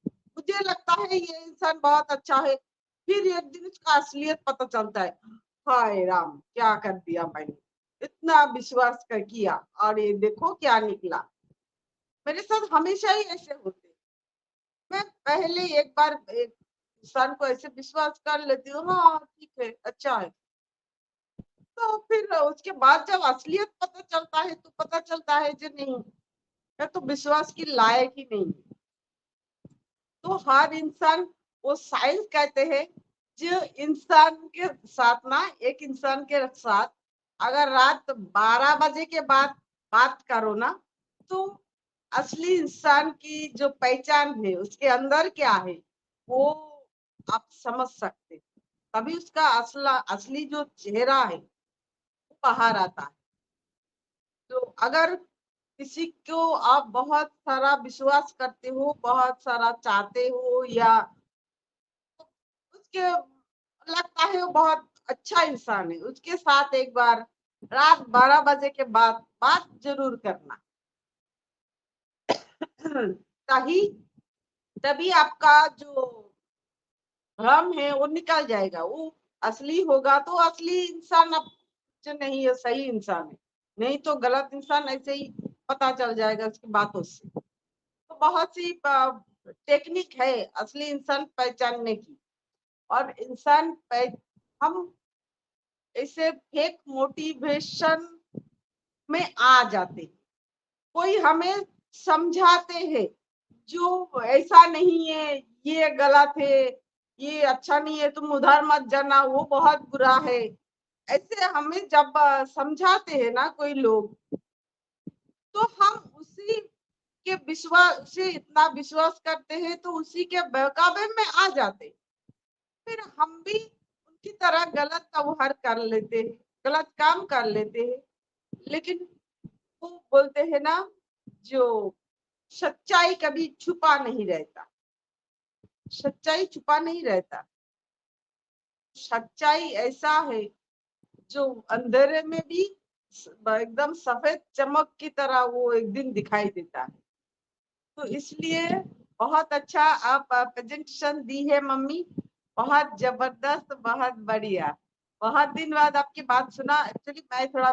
मुझे लगता है ये इंसान बहुत अच्छा है, फिर एक दिन उसका असलियत पता चलता है, हाय राम क्या कर दिया मैंने, इतना विश्वास कर किया और ये देखो क्या निकला। मेरे साथ हमेशा ही ऐसे होते, मैं पहले एक बार एक इंसान को ऐसे विश्वास कर लेती हूँ, हाँ ठीक है, अच्छा है, तो फिर उसके बाद जब असलियत पता चलता है तो पता चलता है जो नहीं, यह तो विश्वास की लायक ही नहीं। तो हर इंसान, वो साइंस कहते हैं, जो इंसान के साथ ना, एक इंसान के साथ अगर रात 12 बजे के बाद बात करो ना, तो असली इंसान की जो पहचान है, उसके अंदर क्या है, वो आप समझ सकते, तभी उसका असली जो चेहरा है वो बाहर आता है। तो अगर किसी को आप बहुत सारा विश्वास करते हो, बहुत सारा चाहते हो, या उसके लगता है वो बहुत अच्छा इंसान है, उसके साथ एक बार रात 12 बजे के बाद बात जरूर करना। तभी तभी आपका जो भ्रम है वो निकल जाएगा, वो असली होगा तो असली इंसान अब जो नहीं है, सही इंसान है, नहीं तो गलत इंसान ऐसे ही पता चल जाएगा उसकी बातों से। तो बहुत सी टेक्निक है असली इंसान पहचानने की। और हम ऐसे फेक मोटिवेशन में आ जाते, कोई हमें समझाते हैं जो ऐसा नहीं है, ये गलत है, ये अच्छा नहीं है, तुम उधर मत जाना, वो बहुत बुरा है, ऐसे हमें जब समझाते हैं ना कोई लोग, तो हम उसी के विश्वास से इतना विश्वास करते हैं, तो उसी के बहकावे में आ जाते, फिर हम भी उनकी तरह गलत व्यवहार कर लेते हैं, गलत काम कर लेते हैं। लेकिन वो बोलते हैं ना, जो सच्चाई कभी छुपा नहीं रहता, सच्चाई छुपा नहीं रहता, सच्चाई ऐसा है जो अंधेरे में भी एकदम सफेद चमक की तरह वो एक दिन दिखाई देता है। तो इसलिए बहुत अच्छा आप प्रेजेंटेशन दी है मम्मी, बहुत जबरदस्त, बहुत बढ़िया। बहुत दिन बाद आपकी बात सुना, एक्चुअली मैं थोड़ा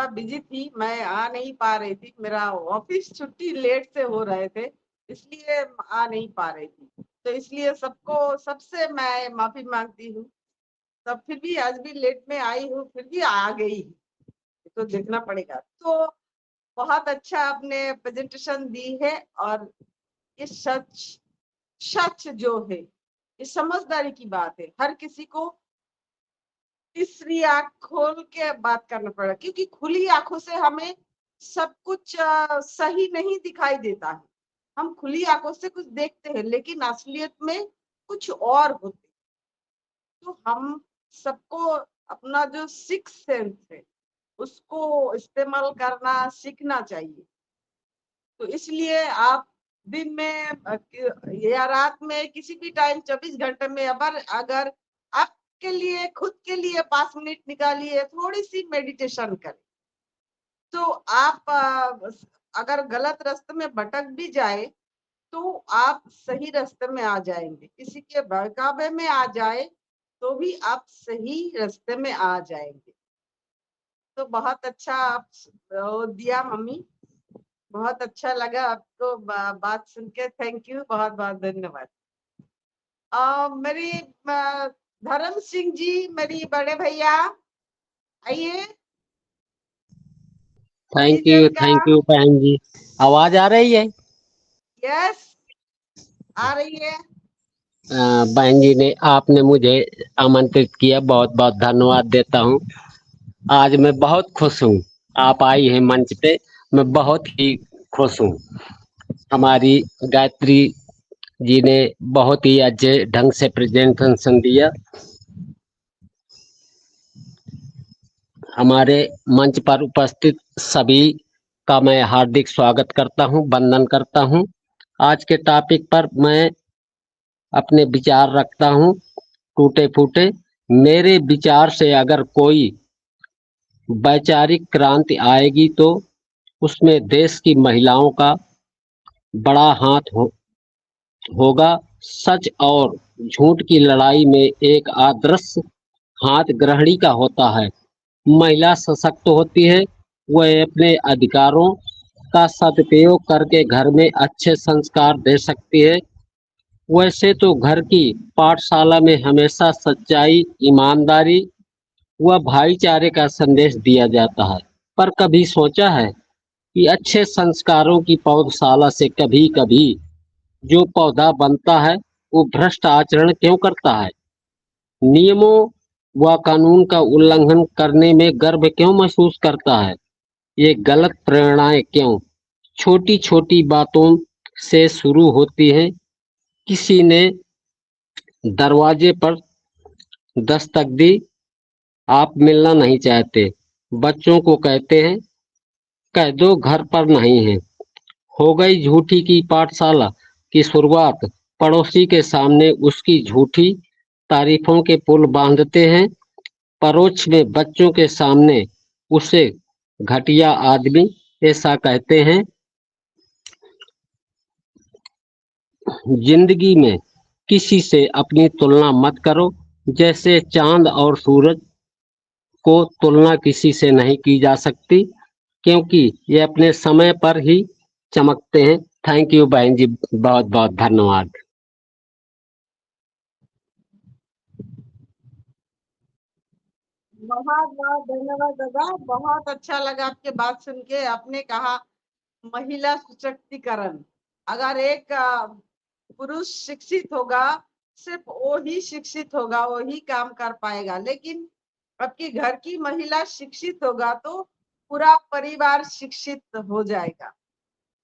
बिजी थी, मैं आ नहीं पा रही थी, मेरा ऑफिस छुट्टी लेट से हो रहे थे, इसलिए आ नहीं पा रही थी। तो इसलिए सबसे मैं माफी मांगती हूँ। तब फिर भी आज भी लेट में आई हूँ, फिर भी आ गई, तो देखना पड़ेगा। तो बहुत अच्छा आपने प्रेजेंटेशन दी है, और ये सच सच जो है, ये समझदारी की बात है। हर किसी को तीसरी आंख खोल के बात करना पड़ेगा, क्योंकि खुली आंखों से हमें सब कुछ सही नहीं दिखाई देता है। हम खुली आंखों से कुछ देखते हैं, लेकिन असलियत में कुछ और होते। तो हम सबको अपना जो सिक्स सेंस है उसको इस्तेमाल करना सीखना चाहिए। तो इसलिए आप दिन में या रात में किसी भी टाइम 24 घंटे में अगर आपके लिए, खुद के लिए 5 मिनट निकालिए, थोड़ी सी मेडिटेशन करें, तो आप अगर गलत रास्ते में भटक भी जाए तो आप सही रास्ते में आ जाएंगे। किसी के बहकावे में आ जाए तो भी आप सही रास्ते में आ जाएंगे। तो बहुत अच्छा आप दिया मम्मी, बहुत अच्छा लगा आपको बात सुन के। थैंक यू, बहुत बहुत धन्यवाद। मेरी धर्म सिंह जी, मेरी बड़े भैया, आइए। थैंक यू बहन जी। आवाज आ रही है? यस, आ रही है। बहन जी ने, आपने मुझे आमंत्रित किया, बहुत बहुत धन्यवाद देता हूँ। आज मैं बहुत खुश हूँ, आप आई हैं मंच पे, मैं बहुत ही खुश हूँ। हमारी गायत्री जी ने बहुत ही अच्छे ढंग से प्रेजेंटेशन दिया। हमारे मंच पर उपस्थित सभी का मैं हार्दिक स्वागत करता हूं, वंदन करता हूं। आज के टॉपिक पर मैं अपने विचार रखता हूं, टूटे फूटे। मेरे विचार से अगर कोई वैचारिक क्रांति आएगी तो उसमें देश की महिलाओं का बड़ा हाथ होगा। सच और झूठ की लड़ाई में एक आदर्श हाथ गृहिणी का होता है। महिला सशक्त होती है वह अपने अधिकारों का सदुपयोग करके घर में अच्छे संस्कार दे सकती है। वैसे तो घर की पाठशाला में हमेशा सच्चाई, ईमानदारी व भाईचारे का संदेश दिया जाता है, पर कभी सोचा है कि अच्छे संस्कारों की पौधशाला से कभी कभी जो पौधा बनता है वो भ्रष्ट आचरण क्यों करता है? नियमों व कानून का उल्लंघन करने में गर्व क्यों महसूस करता है? ये गलत प्रेरणाएं क्यों छोटी छोटी बातों से शुरू होती हैं? किसी ने दरवाजे पर दस्तक दी, आप मिलना नहीं चाहते, बच्चों को कहते हैं कह दो घर पर नहीं है। हो गई झूठी की पाठशाला की शुरुआत। पड़ोसी के सामने उसकी झूठी तारीफों के पुल बांधते हैं, परोक्ष में बच्चों के सामने उसे घटिया आदमी ऐसा कहते हैं। जिंदगी में किसी से अपनी तुलना मत करो, जैसे चांद और सूरज को तुलना किसी से नहीं की जा सकती, क्योंकि ये अपने समय पर ही चमकते हैं। थैंक यू बहन जी, बहुत बहुत धन्यवाद। बहुत बहुत धन्यवाद दादा, बहुत अच्छा लगा आपके बात सुन के। आपने कहा महिला सशक्तिकरण, अगर एक पुरुष शिक्षित होगा, सिर्फ वो ही शिक्षित होगा, वो ही काम कर पाएगा। लेकिन आपकी घर की महिला शिक्षित होगा तो पूरा परिवार शिक्षित हो जाएगा।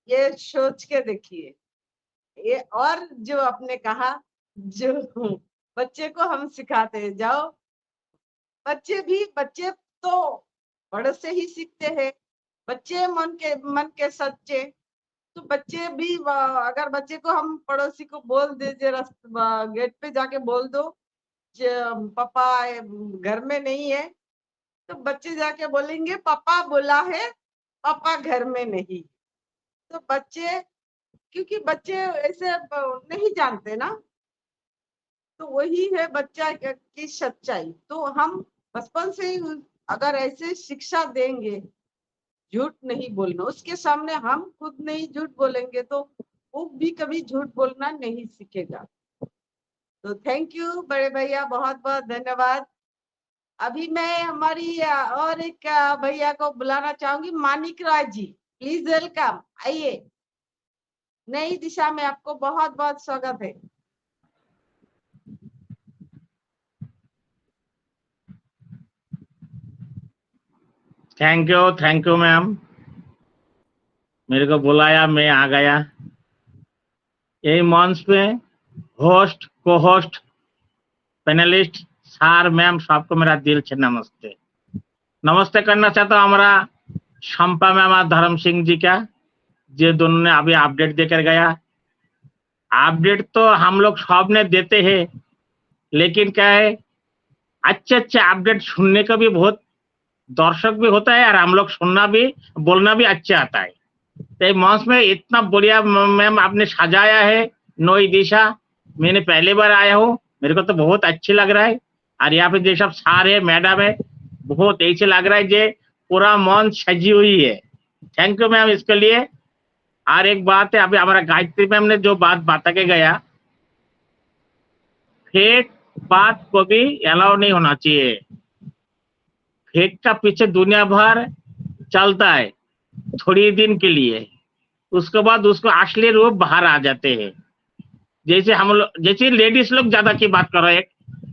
ये सोच के देखिए। ये और जो आपने कहा, जो बच्चे को हम सिखाते हैं, जाओ बच्चे तो बड़े से ही सीखते हैं। बच्चे मन के सच्चे, तो बच्चे भी अगर बच्चे को हम पड़ोसी को बोल दे, गेट पे जाके बोल दो पापा घर में नहीं है, तो बच्चे जाके बोलेंगे पापा बोला है, पापा घर में नहीं। तो बच्चे, क्योंकि बच्चे ऐसे नहीं जानते ना, तो वही है बच्चा की सच्चाई। तो हम बचपन से ही अगर ऐसे शिक्षा देंगे, झूठ नहीं बोलना, उसके सामने हम खुद नहीं झूठ बोलेंगे तो वो भी कभी झूठ बोलना नहीं सीखेगा। तो थैंक यू बड़े भैया, बहुत बहुत धन्यवाद। अभी मैं हमारी और एक भैया को बुलाना चाहूंगी, मानिक राय जी, प्लीज वेलकम, आइए। नई दिशा में आपको बहुत बहुत स्वागत है। थैंक यू मैम, मेरे को बुलाया, मैं आ गया। यही मंच पे होस्ट, को होस्ट, पैनलिस्ट सर मैम सबको मेरा दिल से नमस्ते। नमस्ते करना चाहता हूँ हमारा शंपा मैम और धर्म सिंह जी का, जो दोनों ने अभी अपडेट देकर गया। अपडेट तो हम लोग सब ने देते हैं, लेकिन क्या है, अच्छे अच्छे अपडेट सुनने का भी बहुत दर्शक भी होता है, और हम लोग सुनना भी, बोलना भी अच्छा आता है। तो मंच में इतना बढ़िया मैम आपने सजाया है, नई दिशा, मैंने पहली बार आया हूँ, मेरे को तो बहुत अच्छी लग रहा है। और यहाँ पे जो सब सार है, मैडम है, बहुत ऐसे लग रहा है जे पूरा मंच सजी हुई है। थैंक यू मैम इसके लिए। और एक बात है, अभी हमारा गायत्री मैम ने जो बात बता के गया, फेक बात को भी अलाउ नहीं होना चाहिए। फेक का पीछे दुनिया भर चलता है थोड़ी दिन के लिए, उसके बाद उसको असली रूप बाहर आ जाते हैं। जैसे हम लोग, जैसे लेडीज लोग ज्यादा की बात कर रहे हैं,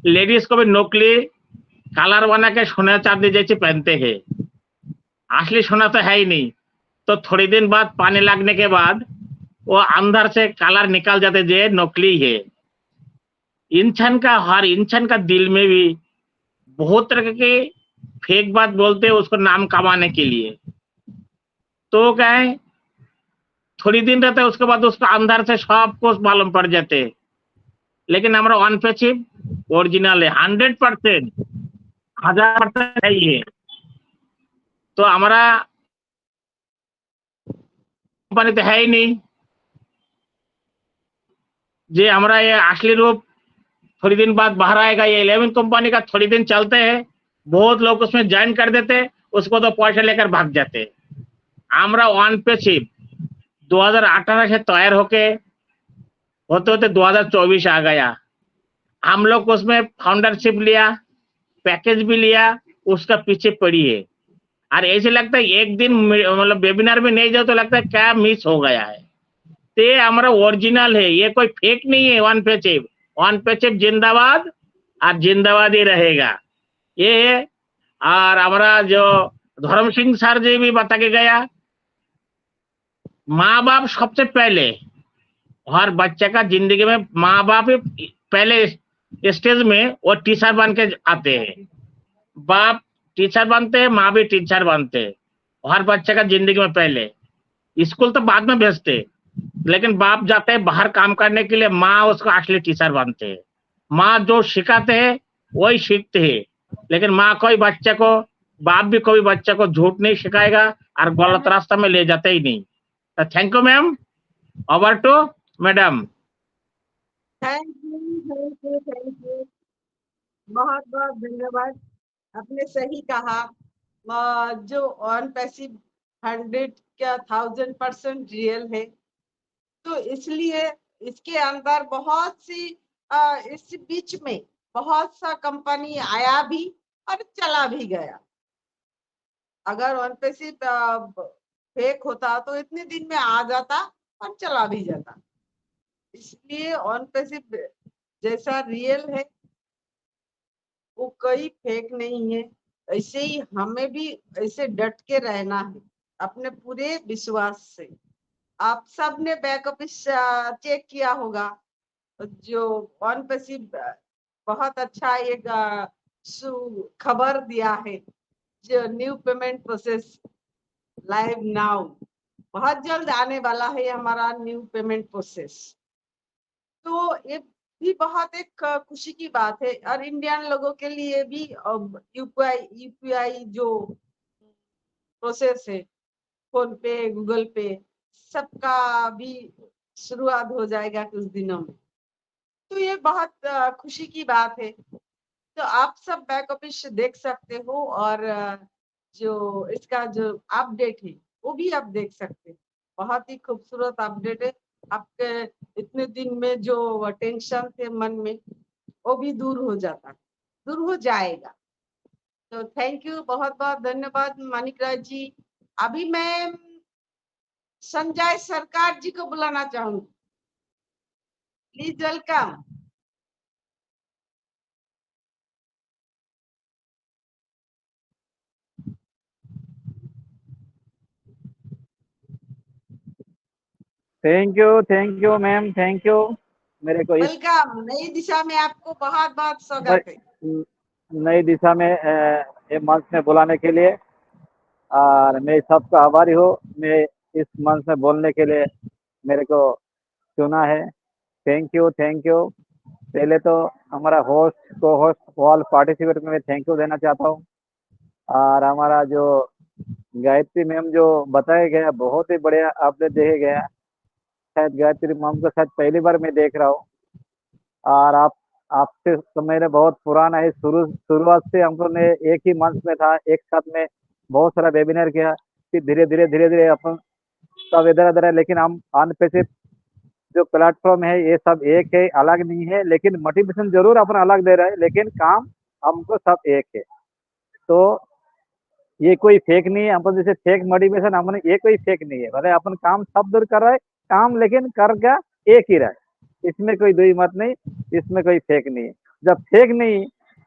लेडीज को भी नकली कलर बना के सोना चांदी जैसे पहनते हैं, असली सोना तो है ही नहीं। तो थोड़ी दिन बाद पानी लगने के बाद वो अंदर से कलर निकल जाते जो नकली है। इंसान का, हर इंसान का दिल में भी बहुत तरह के फेक बात बोलते हैं उसको नाम कमाने के लिए। तो क्या है, थोड़ी दिन रहता है, उसके बाद उसको अंदर से सब कुछ मालूम पड़ जाते हैं। लेकिन हमारा वन पे चिप ओरिजिनल है, 100%, 1000% है ये। तो हमारा कंपनी तो है ही नहीं, जे हमारा ये असली रूप थोड़ी दिन बाद बाहर आएगा। ये 11 कंपनी का थोड़ी दिन चलते हैं, बहुत लोग उसमें ज्वाइन कर देते हैं, उसको तो पैसा लेकर भाग जाते। আমরা ওয়ান পেসিভ 2018 से तैयार होके होते होते 2024 आ गया। हम लोग उसमें फाउंडरशिप लिया, पैकेज भी लिया, उसका पीछे पड़ी है। और ऐसे लगता है एक दिन मतलब वेबिनार में नहीं जाओ तो लगता है क्या मिस हो गया है। ते हमारा ओरिजिनल है, ये कोई फेक नहीं है। वन पेचिप जिंदाबाद और जिंदाबाद ही रहेगा ये है। और हमारा जो धर्म सिंह सर जी भी बता के गया, माँ बाप सबसे पहले हर बच्चे का जिंदगी में माँ बाप ही पहले स्टेज में वो टीचर बन के आते हैं। बाप टीचर बनते हैं, माँ भी टीचर बनते हैं हर बच्चे का जिंदगी में। पहले स्कूल तो बाद में भेजते, लेकिन बाप जाते हैं बाहर काम करने के लिए, माँ उसको असली टीचर बनते हैं। माँ जो सिखाते हैं वही सीखते हैं, लेकिन माँ कोई बच्चे को, बाप भी कोई बच्चे को झूठ नहीं सिखाएगा और गलत रास्ता में ले जाते ही नहीं। तो thank you ma'am. Over to madam. Thank you बहुत बहुत धन्यवाद। आपने सही कहा, जो ऑन पैसिव 100 क्या 1000% रियल है। तो इसलिए इसके अंदर बहुत सी इस बीच में बहुत सा कंपनी आया भी और चला भी गया। अगर ऑन पैसिव फेक होता तो इतने दिन में आ जाता और चला भी जाता। इसलिए ऑन पैसिव जैसा रियल है वो कोई फेक नहीं है। ऐसे ही हमें भी ऐसे डट के रहना है अपने पूरे विश्वास से। आप सब ने बैक ऑफिस चेक किया होगा, जो ऑन पैसिव बहुत अच्छा एक खबर दिया है, जो new payment process live now बहुत जल्द आने वाला है हमारा न्यू पेमेंट प्रोसेस। तो ये भी बहुत एक खुशी की बात है। और इंडियन लोगों के लिए भी यूपीआई जो प्रोसेस है, फोन पे, गूगल पे, सबका भी शुरुआत हो जाएगा कुछ दिनों में। तो ये बहुत खुशी की बात है। तो आप सब बैक ऑफिस देख सकते हो और जो इसका जो अपडेट है वो भी आप देख सकते हैं। बहुत ही खूबसूरत अपडेट है। आपके इतने दिन में जो टेंशन थे मन में वो भी दूर हो जाता, दूर हो जाएगा। तो थैंक यू, बहुत बहुत धन्यवाद मानिक राज जी। अभी मैं संजय सरकार जी को बुलाना चाहूंगी। Please welcome. Thank you ma'am, thank you. मेरे को इस वेलकम। नई दिशा में आपको बहुत बहुत स्वागत है। नई दिशा में ये मंच में बुलाने के लिए, और मैं सबका आभारी हूँ। मैं इस मंच में बोलने के लिए मेरे को चुना है। Thank you, thank you. पहले तो हमारा होस्ट, को होस्ट, ऑल पार्टिसिपेट में मैं थैंक यू देना चाहता हूँ। और हमारा जो गायत्री मैम जो बताया गया, बहुत ही बढ़िया अपडेट देखे गया। शायद गायत्री मैम को शायद पहली बार मैं देख रहा हूँ। और आपसे तो मेरे बहुत पुराना है, शुरुआत से हमको ने एक ही मंच में था, एक साथ में बहुत सारा वेबिनार किया। फिर धीरे धीरे अपन सब इधर उधर है, लेकिन हम अनपेसिव जो प्लेटफॉर्म है ये सब एक है, अलग नहीं है। लेकिन मोटिवेशन जरूर अपन अलग दे रहे हैं, लेकिन काम हमको सब एक है। तो ये कोई फेक नहीं है। अपन जैसे फेक मोटिवेशन, हमने ये कोई फेक नहीं है। मतलब अपन काम सब दूर कर रहे हैं काम, लेकिन कर क्या एक ही रहा है। इसमें कोई दुई मत नहीं, इसमें कोई फेक नहीं है। जब फेक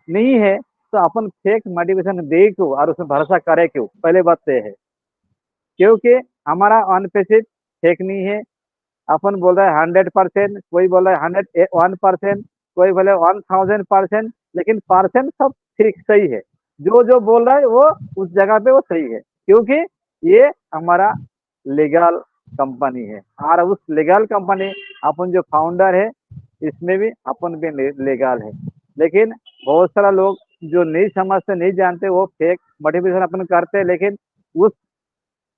नहीं है तो अपन फेक मोटिवेशन दे क्यों और उसमें भरोसा करे क्यों? पहले बात तो है, क्योंकि हमारा अनपेसिव फेक नहीं है। अपन बोल रहे हैं 100%, कोई बोल रहा है 101%, कोई बोले 1000%, लेकिन परसेंट सब ठीक सही है। जो बोल रहा है वो उस जगह पे वो सही है, क्योंकि ये हमारा लीगल कंपनी है। और उस लीगल कंपनी, अपन जो फाउंडर है इसमें भी अपन भी लीगल है। लेकिन बहुत सारा लोग जो नहीं समझते, नहीं जानते, वो फेक मोटिवेशन अपन करते हैं। लेकिन उस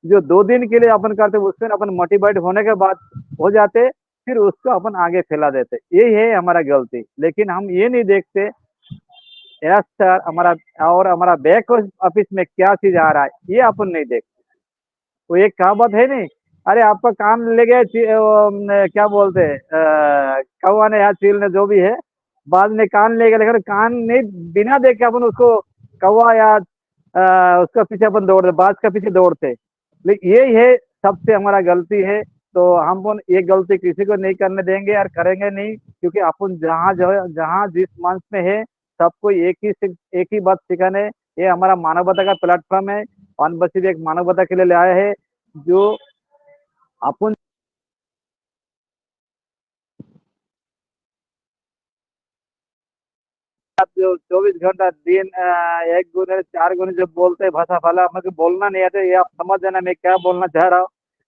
जो 2 दिन के लिए अपन करते, उसमें अपन मोटिवेट होने के बाद हो जाते, फिर उसको अपन आगे फैला देते। यही है हमारा गलती। लेकिन हम ये नहीं देखते सर हमारा और हमारा बैक ऑफिस में क्या चीज आ रहा है ये अपन नहीं देख। वो एक कहावत है नहीं, अरे आपका कान ले गए क्या बोलते हैं कौवा ने या चील ने जो भी है, बाद में कान ले गए, लेकिन कान नहीं बिना देख के अपन उसको कौवा या उसका पीछे अपन दौड़ते, बाज का पीछे दौड़ते। लेकिन यही है सबसे हमारा गलती है। तो हम ये गलती किसी को नहीं करने देंगे और करेंगे नहीं, क्योंकि अपन जहाँ जिस मंच में है सबको एक ही बात सिखाने, ये हमारा मानवता का प्लेटफॉर्म है। वन बसी एक मानवता के लिए ले आया है, जो अपन जो 24 घंटा दिन 1 गुने 4 गुने जो बोलते हैं भाषा फाला, हमको बोलना नहीं आता, ये आप समझ जाना मैं क्या बोलना चाह रहा हूँ।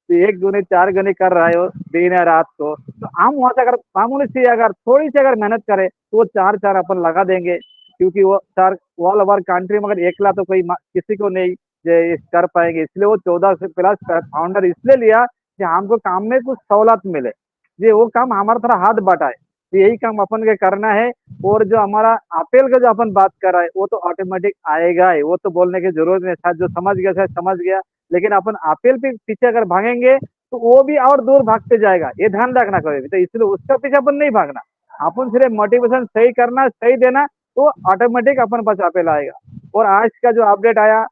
तो 1 गुने 4 गुने कर रहा है वो दिन या रात को, तो हम वहां से अगर मामूली सी अगर थोड़ी सी अगर मेहनत करें तो वो 4 अपन लगा देंगे। क्योंकि वो सर ऑल ओवर कंट्री में अगर एकला तो कोई किसी को नहीं कर पाएंगे, इसलिए वो 14+ फाउंडर इसलिए लिया कि हमको काम में कुछ सहूलत मिले, ये वो काम हमारा थोड़ा हाथ बटाए, तो यही काम अपन के करना है। और जो हमारा अपेल का जो अपन बात कर रहा है वो तो ऑटोमेटिक आएगा ही, वो तो बोलने की जरूरत नहीं, शायद जो समझ गया शायद समझ गया। लेकिन अपन अपेल पे पीछे अगर भागेंगे तो वो भी और दूर भागते जाएगा, ये ध्यान रखना कभी भी। तो इसलिए उसका पीछे अपन नहीं भागना, अपन सिर्फ मोटिवेशन सही करना, सही देना, तो ऑटोमेटिक अपन पास अपेल आएगा। और आज का जो अपडेट आया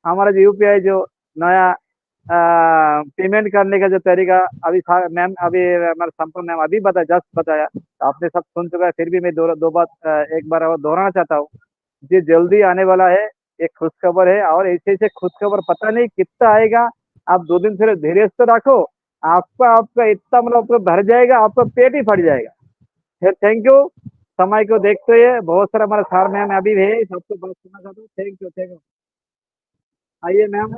हमारा जो यूपीआई जो नया पेमेंट करने का जो तरीका अभी मैम अभी हमारे संपर्क मैम अभी जस्ट बताया, तो आपने सब सुन चुका है, फिर भी मैं दो बात एक बार और दोहराना चाहता हूँ। ये जल्दी आने वाला है, एक खुशखबर है, और ऐसे खुशखबर पता नहीं कितना आएगा। आप 2 दिन फिर धीरे से रखो, आपका इतना मतलब आपको भर जाएगा, आपका पेट ही फट जाएगा। फिर थैंक यू, समय को देखते हुए बहुत सारा हमारा सर मैम अभी है, सबको बात सुनना चाहता हूँ। थैंक यू आइए मैम।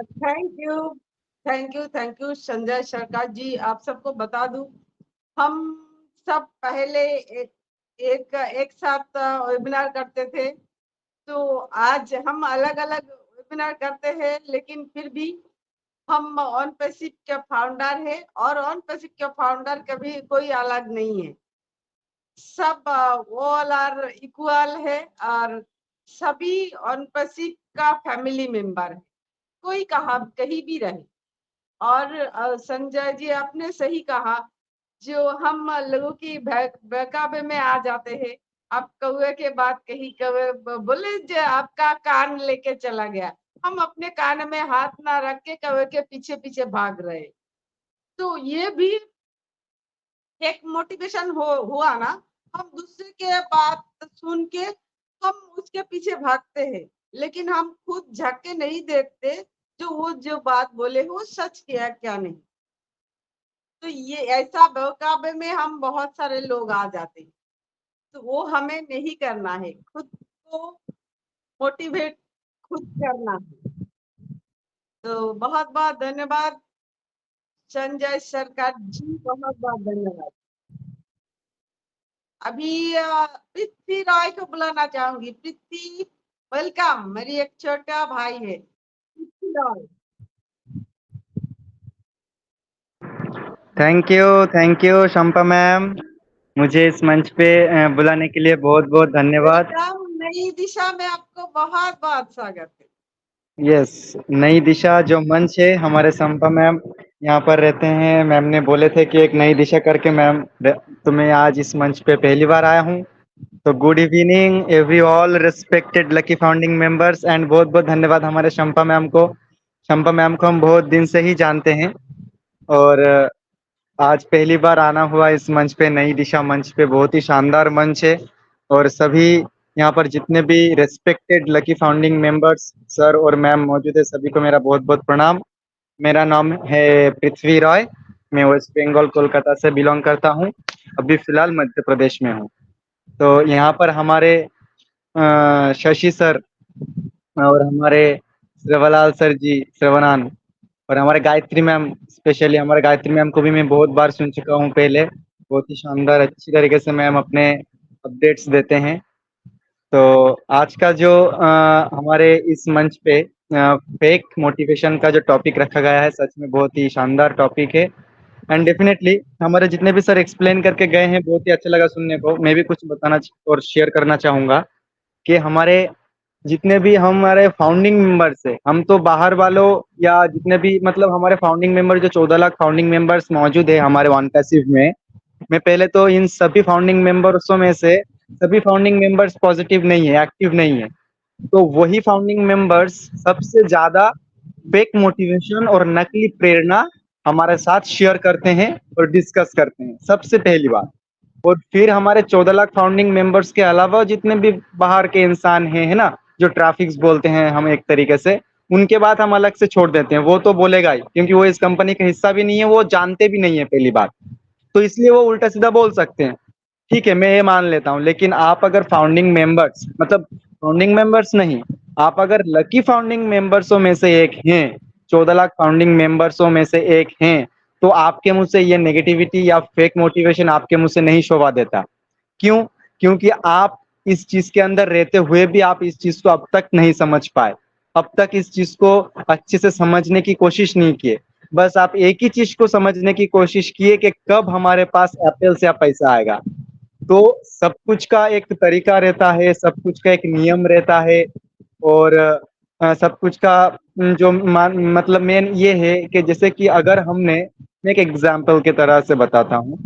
थैंक यू संजय सरकार जी। आप सबको बता दूं, हम सब पहले एक साथ वेबिनार करते थे, तो आज हम अलग अलग वेबिनार करते हैं, लेकिन फिर भी हम ऑन पैसिफिक के फाउंडर है, और ऑन पैसिफिक के फाउंडर कभी कोई अलग नहीं है, सब ऑल आर इक्वल है, और सभी ऑन पैसिफिक का फैमिली मेंबर है, कोई कहीं भी रहे। और संजय जी आपने सही कहा, जो हम लोगों की बहकावे में आ जाते हैं। आप कौवे के बात कही, कौवे बोले जो आपका कान लेके चला गया, हम अपने कान में हाथ ना रख के कौवे के पीछे पीछे भाग रहे, तो ये भी एक मोटिवेशन हुआ ना। हम दूसरे के बात सुन के हम उसके पीछे भागते हैं, लेकिन हम खुद झक के नहीं देखते जो वो जो बात बोले वो सच किया क्या नहीं। तो ये ऐसा बहकावे में हम बहुत सारे लोग आ जाते हैं, तो वो हमें नहीं करना है, खुद को मोटिवेट खुद करना है। तो बहुत बहुत धन्यवाद संजय सरकार जी, बहुत बहुत धन्यवाद। अभी पृथ्वी रॉय को बुलाना चाहूंगी। पृथ्वी वेलकम, मेरी एक छोटा भाई है Prithvi Roy. Thank you Shampa ma'am, मुझे इस मंच पे बुलाने के लिए बहुत बहुत धन्यवाद। नई दिशा में आपको बहुत बहुत स्वागत है। यस, नई दिशा जो मंच है, हमारे शंपा मैम यहाँ पर रहते हैं। मैम ने बोले थे कि एक नई दिशा करके मैम, तो मैं आज इस मंच पे पहली बार आया हूँ। तो good evening every all respected lucky founding members, and बहुत बहुत धन्यवाद हमारे शंपा मैम को। शंपा मैम को हम बहुत दिन से ही जानते हैं, और आज पहली बार आना हुआ इस मंच पे, नई दिशा मंच पे। बहुत ही शानदार मंच है, और सभी यहाँ पर जितने भी respected lucky founding members sir और मैम मौजूद है, सभी को मेरा बहुत बहुत प्रणाम। मेरा नाम है पृथ्वी रॉय, मैं वेस्ट बंगाल कोलकाता से बिलोंग करता हूँ, अभी फिलहाल मध्य प्रदेश में हूँ। तो यहाँ पर हमारे शशि सर और हमारे श्रवलाल सर जी, श्रवणान, और हमारे गायत्री मैम, स्पेशली हमारे गायत्री मैम को भी मैं बहुत बार सुन चुका हूँ पहले। बहुत ही शानदार अच्छी तरीके से मैम अपने अपडेट्स देते हैं। तो आज का जो हमारे इस मंच पे फेक मोटिवेशन का जो टॉपिक रखा गया है, सच में बहुत ही शानदार टॉपिक है। एंड डेफिनेटली हमारे जितने भी सर एक्सप्लेन करके गए हैं, बहुत ही अच्छा लगा सुनने को। मैं भी कुछ बताना और शेयर करना चाहूँगा। कि हमारे जितने भी हमारे फाउंडिंग मेंबर्स है, हम तो बाहर वालों या जितने भी मतलब हमारे फाउंडिंग मेंबर जो 14 लाख फाउंडिंग मेंबर्स मौजूद है हमारे वन पैसिव में, मैं पहले तो इन सभी फाउंडिंग मेंबर्सों में से सभी फाउंडिंग मेंबर्स पॉजिटिव नहीं है, एक्टिव नहीं है। तो वही फाउंडिंग मेंबर्स सबसे ज्यादा फेक मोटिवेशन और नकली प्रेरणा हमारे साथ शेयर करते हैं और डिस्कस करते हैं, सबसे पहली बात। और फिर हमारे 14 लाख फाउंडिंग मेंबर्स के अलावा जितने भी बाहर के इंसान हैं, है ना, जो ट्रैफिक्स बोलते हैं हम एक तरीके से, उनके बाद हम अलग से छोड़ देते हैं। वो तो बोलेगा ही, क्योंकि वो इस कंपनी का हिस्सा भी नहीं है, वो जानते भी नहीं है पहली बात, तो इसलिए वो उल्टा सीधा बोल सकते हैं। ठीक है, मैं ये मान लेता हूँ। लेकिन आप अगर फाउंडिंग मेंबर्स, मतलब फाउंडिंग मेंबर्स नहीं, आप अगर लकी फाउंडिंग मेंबर्सों में से एक हैं, 14 लाख फाउंडिंग मेंबर्सों में से एक हैं, तो आपके मुंह से ये नेगेटिविटी या फेक मोटिवेशन आपके मुंह से नहीं शोभा देता। क्यों? क्योंकि आप इस चीज के अंदर रहते हुए भी आप इस चीज को अब तक नहीं समझ पाए, अब तक इस चीज को अच्छे से समझने की कोशिश नहीं किए। बस आप एक ही चीज को समझने की कोशिश किए कि कब हमारे पास एप्पल से पैसा आएगा। तो सब कुछ का एक तरीका रहता है, सब कुछ का एक नियम रहता है, और सब कुछ का जो मतलब मेन ये है कि जैसे कि अगर हमने, मैं एक एग्जाम्पल के तरह से बताता हूँ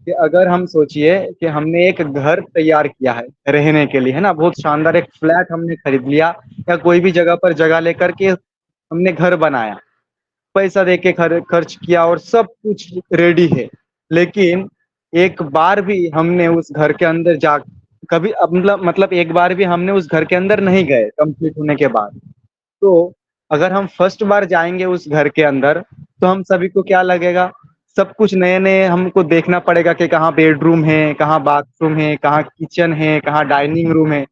कि अगर हम सोचिए कि हमने एक घर तैयार किया है रहने के लिए, है ना, बहुत शानदार एक फ्लैट हमने खरीद लिया या कोई भी जगह पर जगह लेकर के हमने घर बनाया, पैसा दे के खर्च किया और सब कुछ रेडी है। लेकिन एक बार भी हमने उस घर के अंदर जा कभी मतलब एक बार भी हमने उस घर के अंदर नहीं गए कंप्लीट होने के बाद। तो अगर हम फर्स्ट बार जाएंगे उस घर के अंदर, तो हम सभी को क्या लगेगा, सब कुछ नए नए हमको देखना पड़ेगा कि कहाँ बेडरूम है, कहाँ बाथरूम है, कहाँ किचन है, कहाँ डाइनिंग रूम है।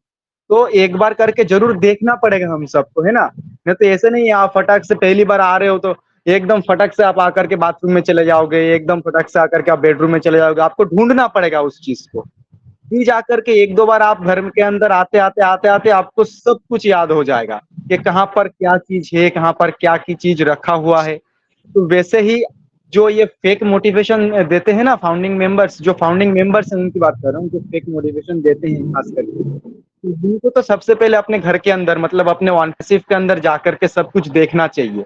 तो एक बार करके जरूर देखना पड़ेगा हम सबको, है ना। नहीं तो ऐसे नहीं है आप फटाक से पहली बार आ रहे हो तो एकदम फटक से आप आकर के बाथरूम में चले जाओगे, एकदम फटक से आकर के आप बेडरूम में चले जाओगे। आपको ढूंढना पड़ेगा उस चीज को। फिर जाकर के एक दो बार आप घर के अंदर आते आते आपको सब कुछ याद हो जाएगा कि कहाँ पर क्या चीज है, कहाँ पर क्या की चीज रखा हुआ है। तो वैसे ही जो ये फेक मोटिवेशन देते हैं ना फाउंडिंग मेंबर्स, जो फाउंडिंग मेंबर्स हैं उनकी बात कर रहा हूँ, जो फेक मोटिवेशन देते हैं खास करके, तो उनको तो सबसे पहले अपने घर के अंदर मतलब अपने वन पैसिव के अंदर जाकर के सब कुछ देखना चाहिए।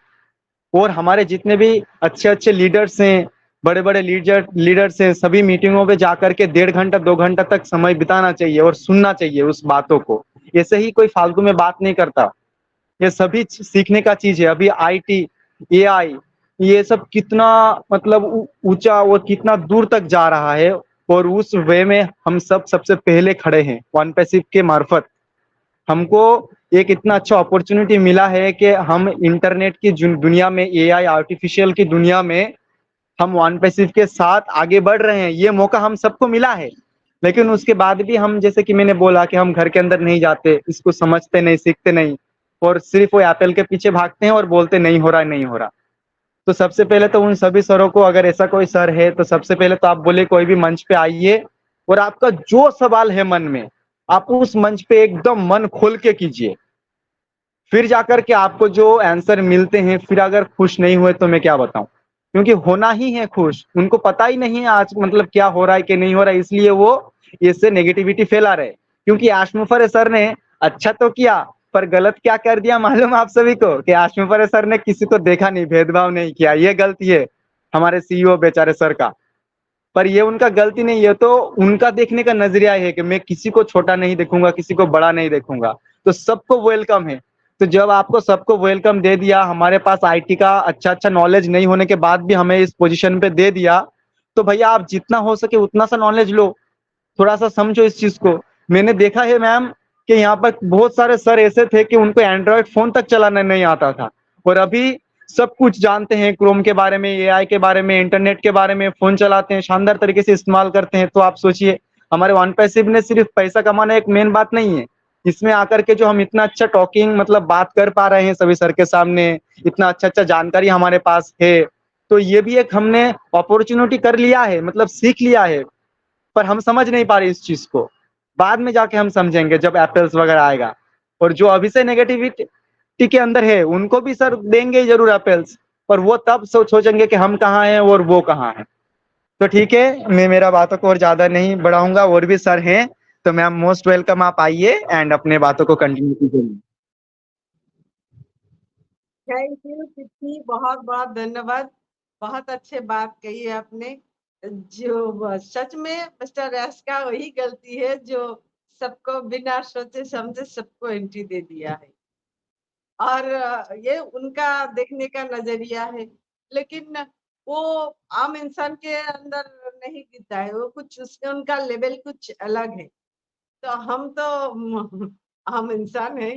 और हमारे जितने भी अच्छे अच्छे लीडर्स हैं, बड़े बड़े लीडर्स हैं, सभी मीटिंगों पे जाकर के 1.5 घंटा 2 घंटा तक समय बिताना चाहिए और सुनना चाहिए उस बातों को। ऐसे ही कोई फालतू में बात नहीं करता, ये सभी सीखने का चीज है। अभी IT, AI ये सब कितना मतलब ऊंचा और कितना दूर तक जा रहा है, और उस वे में हम सब सबसे पहले खड़े हैं वन पैसिव के मार्फत। हमको एक इतना अच्छा अपॉर्चुनिटी मिला है कि हम इंटरनेट की दुनिया में, AI आर्टिफिशियल की दुनिया में हम वन पैसिव के साथ आगे बढ़ रहे हैं। ये मौका हम सबको मिला है। लेकिन उसके बाद भी हम, जैसे कि मैंने बोला कि हम घर के अंदर नहीं जाते, इसको समझते नहीं, सीखते नहीं, और सिर्फ वो एप्पल के पीछे भागते हैं और बोलते नहीं हो रहा, नहीं हो रहा। तो सबसे पहले तो उन सभी सरों को, अगर ऐसा कोई सर है तो सबसे पहले तो आप बोले कोई भी मंच पे आइए और आपका जो सवाल है मन में आप उस मंच पे एकदम मन खोल के कीजिए। फिर जाकर के आपको जो आंसर मिलते हैं, फिर अगर खुश नहीं हुए तो मैं क्या बताऊं, क्योंकि होना ही है खुश। उनको पता ही नहीं है आज मतलब क्या हो रहा है कि नहीं हो रहा है, इसलिए वो इससे नेगेटिविटी फैला रहे। क्योंकि आशमुफर सर ने अच्छा तो किया पर गलत क्या कर दिया मालूम आप सभी को, कि आशमुफर सर ने किसी को देखा नहीं, भेदभाव नहीं किया। ये गलती है हमारे CEO बेचारे सर का। पर ये उनका गलती नहीं है, तो उनका देखने का नजरिया है कि मैं किसी को छोटा नहीं देखूंगा, किसी को बड़ा नहीं देखूंगा, तो सबको वेलकम है। तो जब आपको सबको वेलकम दे दिया, हमारे पास IT का अच्छा नॉलेज नहीं होने के बाद भी हमें इस पोजीशन पे दे दिया, तो भैया आप जितना हो सके उतना सा नॉलेज लो, थोड़ा सा समझो इस चीज को। मैंने देखा है मैम कि यहाँ पर बहुत सारे सर ऐसे थे कि उनको एंड्रॉयड फोन तक चलाना नहीं आता था, और अभी सब कुछ जानते हैं, क्रोम के बारे में, AI के बारे में, इंटरनेट के बारे में, फोन चलाते हैं, शानदार तरीके से इस्तेमाल करते हैं। तो आप सोचिए, हमारे वन पैसिव ने सिर्फ पैसा कमाना एक मेन बात नहीं है, इसमें आकर के जो हम इतना अच्छा टॉकिंग मतलब बात कर पा रहे हैं सभी सर के सामने, इतना अच्छा जानकारी हमारे पास है, तो ये भी एक हमने अपॉर्चुनिटी कर लिया है, मतलब सीख लिया है। पर हम समझ नहीं पा रहे इस चीज को, बाद में जाके हम समझेंगे जब एप्पल्स वगैरह आएगा। और जो अभी से नेगेटिविटी के अंदर है उनको भी सर देंगे जरूर एप्पल्स, पर वो तब सोचेंगे कि हम कहाँ हैं और वो कहाँ हैं। तो ठीक है, मैं मेरा बातों को और ज्यादा नहीं बढ़ाऊंगा, और भी सर हैं तो मैम मोस्ट वेलकम, आप आइए एंड अपने बातों को कंटिन्यू कीजिए। थैंक यू तिथि, बहुत बहुत धन्यवाद। बहुत अच्छे बात कही है आपने। जो सच में मिस्टर एस का वही गलती है जो सबको बिना सोचे समझे सबको एंट्री दे दिया है, और ये उनका देखने का नजरिया है। लेकिन वो आम इंसान के अंदर नहीं दिखता है, वो कुछ उसके उनका लेवल कुछ अलग है। तो हम तो आम इंसान है,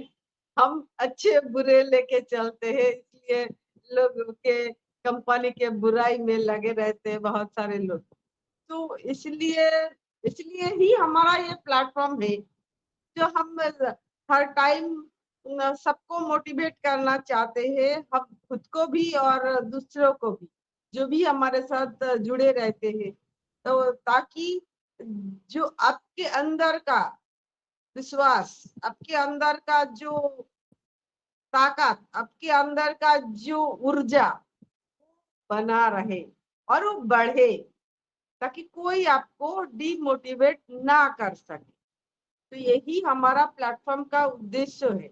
हम अच्छे बुरे लेके चलते हैं, इसलिए लोग के कंपनी के बुराई में लगे रहते हैं बहुत सारे लोग। तो इसलिए इसलिए ही हमारा ये प्लेटफॉर्म है, जो हम हर टाइम सबको मोटिवेट करना चाहते हैं, हम खुद को भी और दूसरों को भी, जो भी हमारे साथ जुड़े रहते हैं, तो ताकि जो आपके अंदर का विश्वास, आपके अंदर का जो ताकत, आपके अंदर का जो ऊर्जा बना रहे और वो बढ़े, ताकि कोई आपको डिमोटिवेट ना कर सके। तो यही हमारा प्लेटफॉर्म का उद्देश्य है,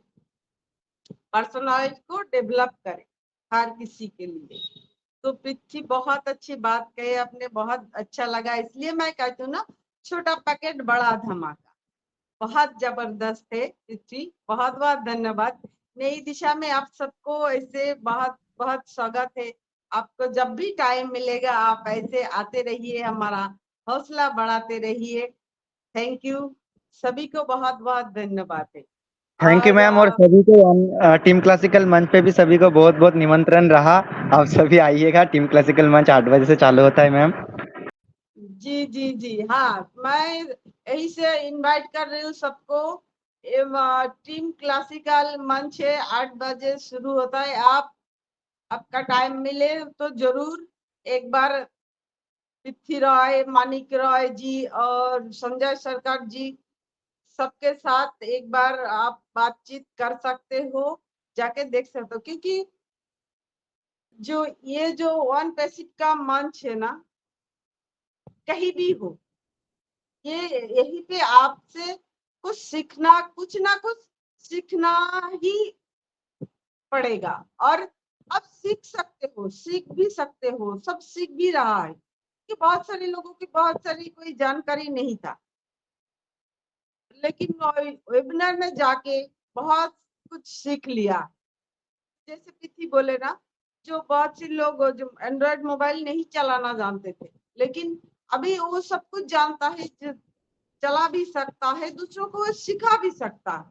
पर्सनालिटी को डेवलप करें हर किसी के लिए। तो पृथ्वी बहुत अच्छी बात कही आपने, बहुत अच्छा लगा। इसलिए मैं कहती हूँ ना, छोटा पैकेट बड़ा धमाका, बहुत जबरदस्त है पृथ्वी। बहुत बहुत धन्यवाद। नई दिशा में आप सबको ऐसे बहुत बहुत स्वागत है। आपको जब भी टाइम मिलेगा आप ऐसे आते रहिए, हमारा हौसला बढ़ाते रहिए। थैंक यू, सभी को बहुत बहुत धन्यवाद है। थैंक यू मैम, और सभी को टीम क्लासिकल मंच पे भी सभी को बहुत बहुत निमंत्रण रहा। आप सभी आइएगा, टीम क्लासिकल मंच 8 बजे से चालू होता है मैम। जी जी जी, हाँ, मैं यही से इनवाइट कर रही हूँ सबको। टीम क्लासिकल मंच है, 8 बजे शुरू होता है। आपका टाइम मिले तो जरूर एक बार पृथ्वी रॉय, मानिक रॉय जी और संजय सरकार जी सबके साथ एक बार आप बातचीत कर सकते हो, जाके देख सकते हो। क्योंकि जो ये जो वन पैसिट का मंच है ना, कहीं भी हो, ये यहीं पे आपसे कुछ सीखना, कुछ ना कुछ सीखना ही पड़ेगा। और आप सीख सकते हो, सीख भी सकते हो, सब सीख भी रहा है कि बहुत सारे लोगों की बहुत सारी कोई जानकारी नहीं था, लेकिन वेबिनार में जाके बहुत कुछ सीख लिया। जैसे पीथी बोले ना, जो बहुत से लोग जो एंड्रॉयड मोबाइल नहीं चलाना जानते थे, लेकिन अभी वो सब कुछ जानता है, चला भी सकता है, दूसरों को सिखा भी सकता है।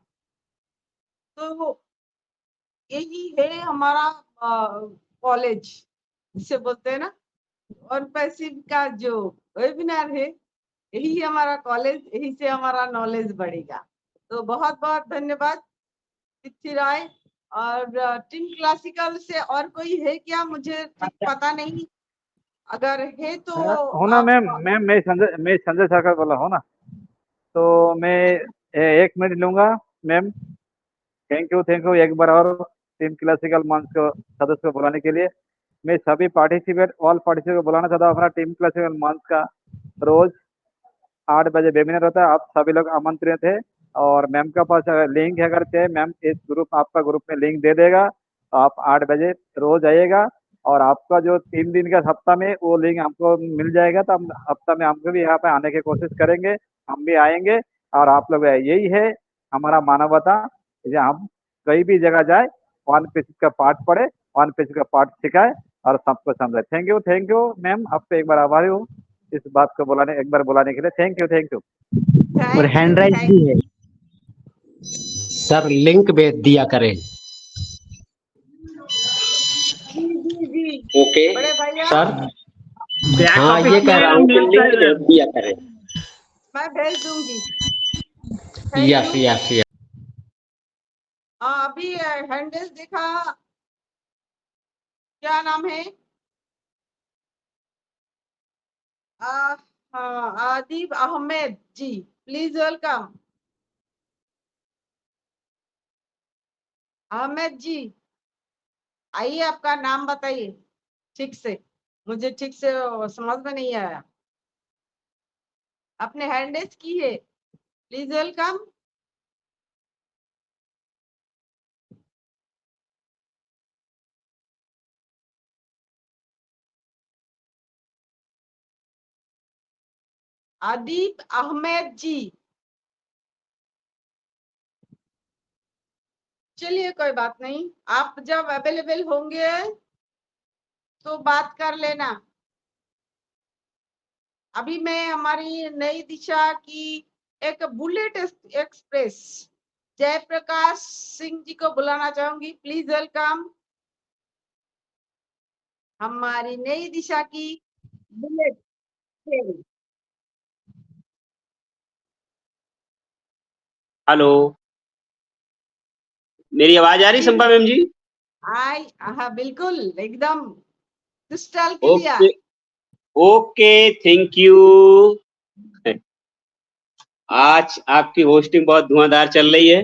तो यही है हमारा कॉलेज, जिसे बोलते हैं ना, और पैसिव का जो वेबिनार है, यही हमारा कॉलेज, यही से हमारा नॉलेज बढ़ेगा। तो बहुत बहुत धन्यवाद पृथ्वी राय। और टीम क्लासिकल से और कोई है क्या, मुझे ठीक पता नहीं, अगर है तो हो ना आप। मैम मैं संजय सरकार बोला हूँ ना, तो मैं 1 मिनट लूंगा मैम। थैंक यू एक बार और टीम क्लासिकल मंच को सदस्य को बुलाने के लिए। मैं सभी ऑल पार्टिसिपेट को बुलाना चाहता हूँ अपना टीम क्लासिकल मंच का। रोज 8 बजे वेबिनार होता है, आप सभी लोग आमंत्रित है। और मैम का पास लिंक है, अगर चाहे मैम इस ग्रुप आपका ग्रुप में लिंक दे देगा, तो आप 8 बजे रोज आइएगा। और आपका जो 3 दिन का हफ्ता में वो लिंक आपको मिल जाएगा, तो हम हफ्ता में हमको भी यहाँ पे आने की कोशिश करेंगे, हम भी आएंगे। और आप लोग यही है हमारा मानवता, हम कहीं भी जगह जाए, वन पेज का पाठ पढ़े, वन पेज का पाठ सिखाए और सबको समझाए। थैंक यू मैम, आपसे एक बार आभारी हूँ इस बात को बुलाने, एक बार बुलाने के लिए। Thank you. और हैंड राइज थैंक भी है सर, लिंक भेज दिया करें। जी जी जी, ओके बड़े भैया, सर। बैक हाँ, ऑफिस ये कह रहा हूँ में कि मिलता लिंक है। भेज दिया करें। मैं भेज दूंगी। Thank yes you. Yes yes. अभी हैंडल्स देखा, क्या नाम है? हाँ, आदिब अहमद जी, प्लीज वेलकम। अहमद जी आइए, आपका नाम बताइए ठीक से, मुझे ठीक से समझ में नहीं आया। आपने हैंडल्स की है? Please welcome. आदिब अहमद जी। चलिए कोई बात नहीं, आप जब अवेलेबल होंगे तो बात कर लेना। अभी मैं हमारी नई दिशा की एक बुलेट एक्सप्रेस जयप्रकाश सिंह जी को बुलाना चाहूंगी। Please welcome. हमारी नई दिशा की बुलेट ट्रेन। हेलो, मेरी आवाज आ रही संपा मैम जी? हाँ बिल्कुल, एकदम crystal okay clear. Okay, thank you. आज आपकी होस्टिंग बहुत धुआंधार चल रही है।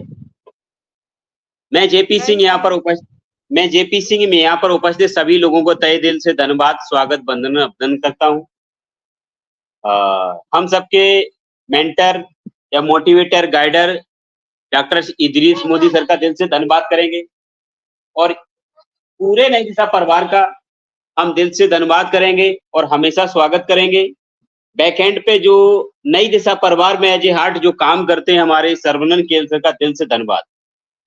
मैं जेपी सिंह यहाँ पर उपस्थित सभी लोगों को तहे दिल से धन्यवाद, स्वागत, वंदन, अभिनंदन करता हूँ। हम सबके मेंटर या motivator, guider doctor Idris Modi sir का दिल से धन्यवाद करेंगे और पूरे नई दिशा परिवार का हम दिल से धन्यवाद करेंगे और हमेशा स्वागत करेंगे। बैकएंड पे जो नई दिशा परिवार में एज ए हार्ट जो काम करते हैं हमारे सर्वनन केल सर का दिल से धन्यवाद।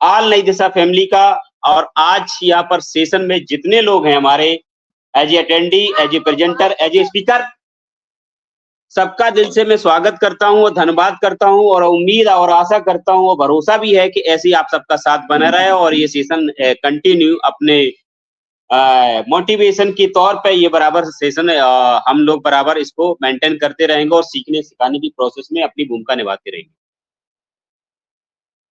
ऑल नई दिशा फैमिली का, और आज यहाँ पर सेशन में जितने लोग हैं हमारे as a attendee, as a presenter, as a speaker, सबका दिल से मैं स्वागत करता हूँ और धन्यवाद करता हूँ और उम्मीद और आशा करता हूँ और भरोसा भी है कि ऐसे ही आप सबका साथ बना रहे और ये सेशन कंटिन्यू अपने मोटिवेशन के तौर पे ये बराबर सेशन हम लोग बराबर इसको मेंटेन करते रहेंगे और सीखने सिखाने की प्रोसेस में अपनी भूमिका निभाते रहेंगे।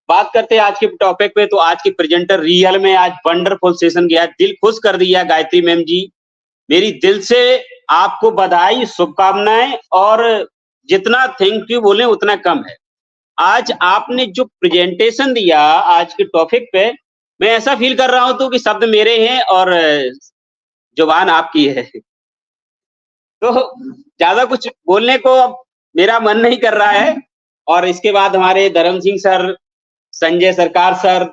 बात करते हैं आज के टॉपिक पे, तो आज के प्रेजेंटर रियल में आज वंडरफुल सेशन गया, दिल खुश कर दिया गायत्री मैम जी। मेरी दिल से आपको बधाई, शुभकामनाएं, और जितना थैंक यू बोले उतना कम है। आज आपने जो प्रेजेंटेशन दिया आज के टॉपिक पे, मैं ऐसा फील कर रहा हूं तो कि शब्द मेरे हैं और जुबान आपकी है। तो ज्यादा कुछ बोलने को अब मेरा मन नहीं कर रहा है। और इसके बाद हमारे धर्म सिंह सर, संजय सरकार सर,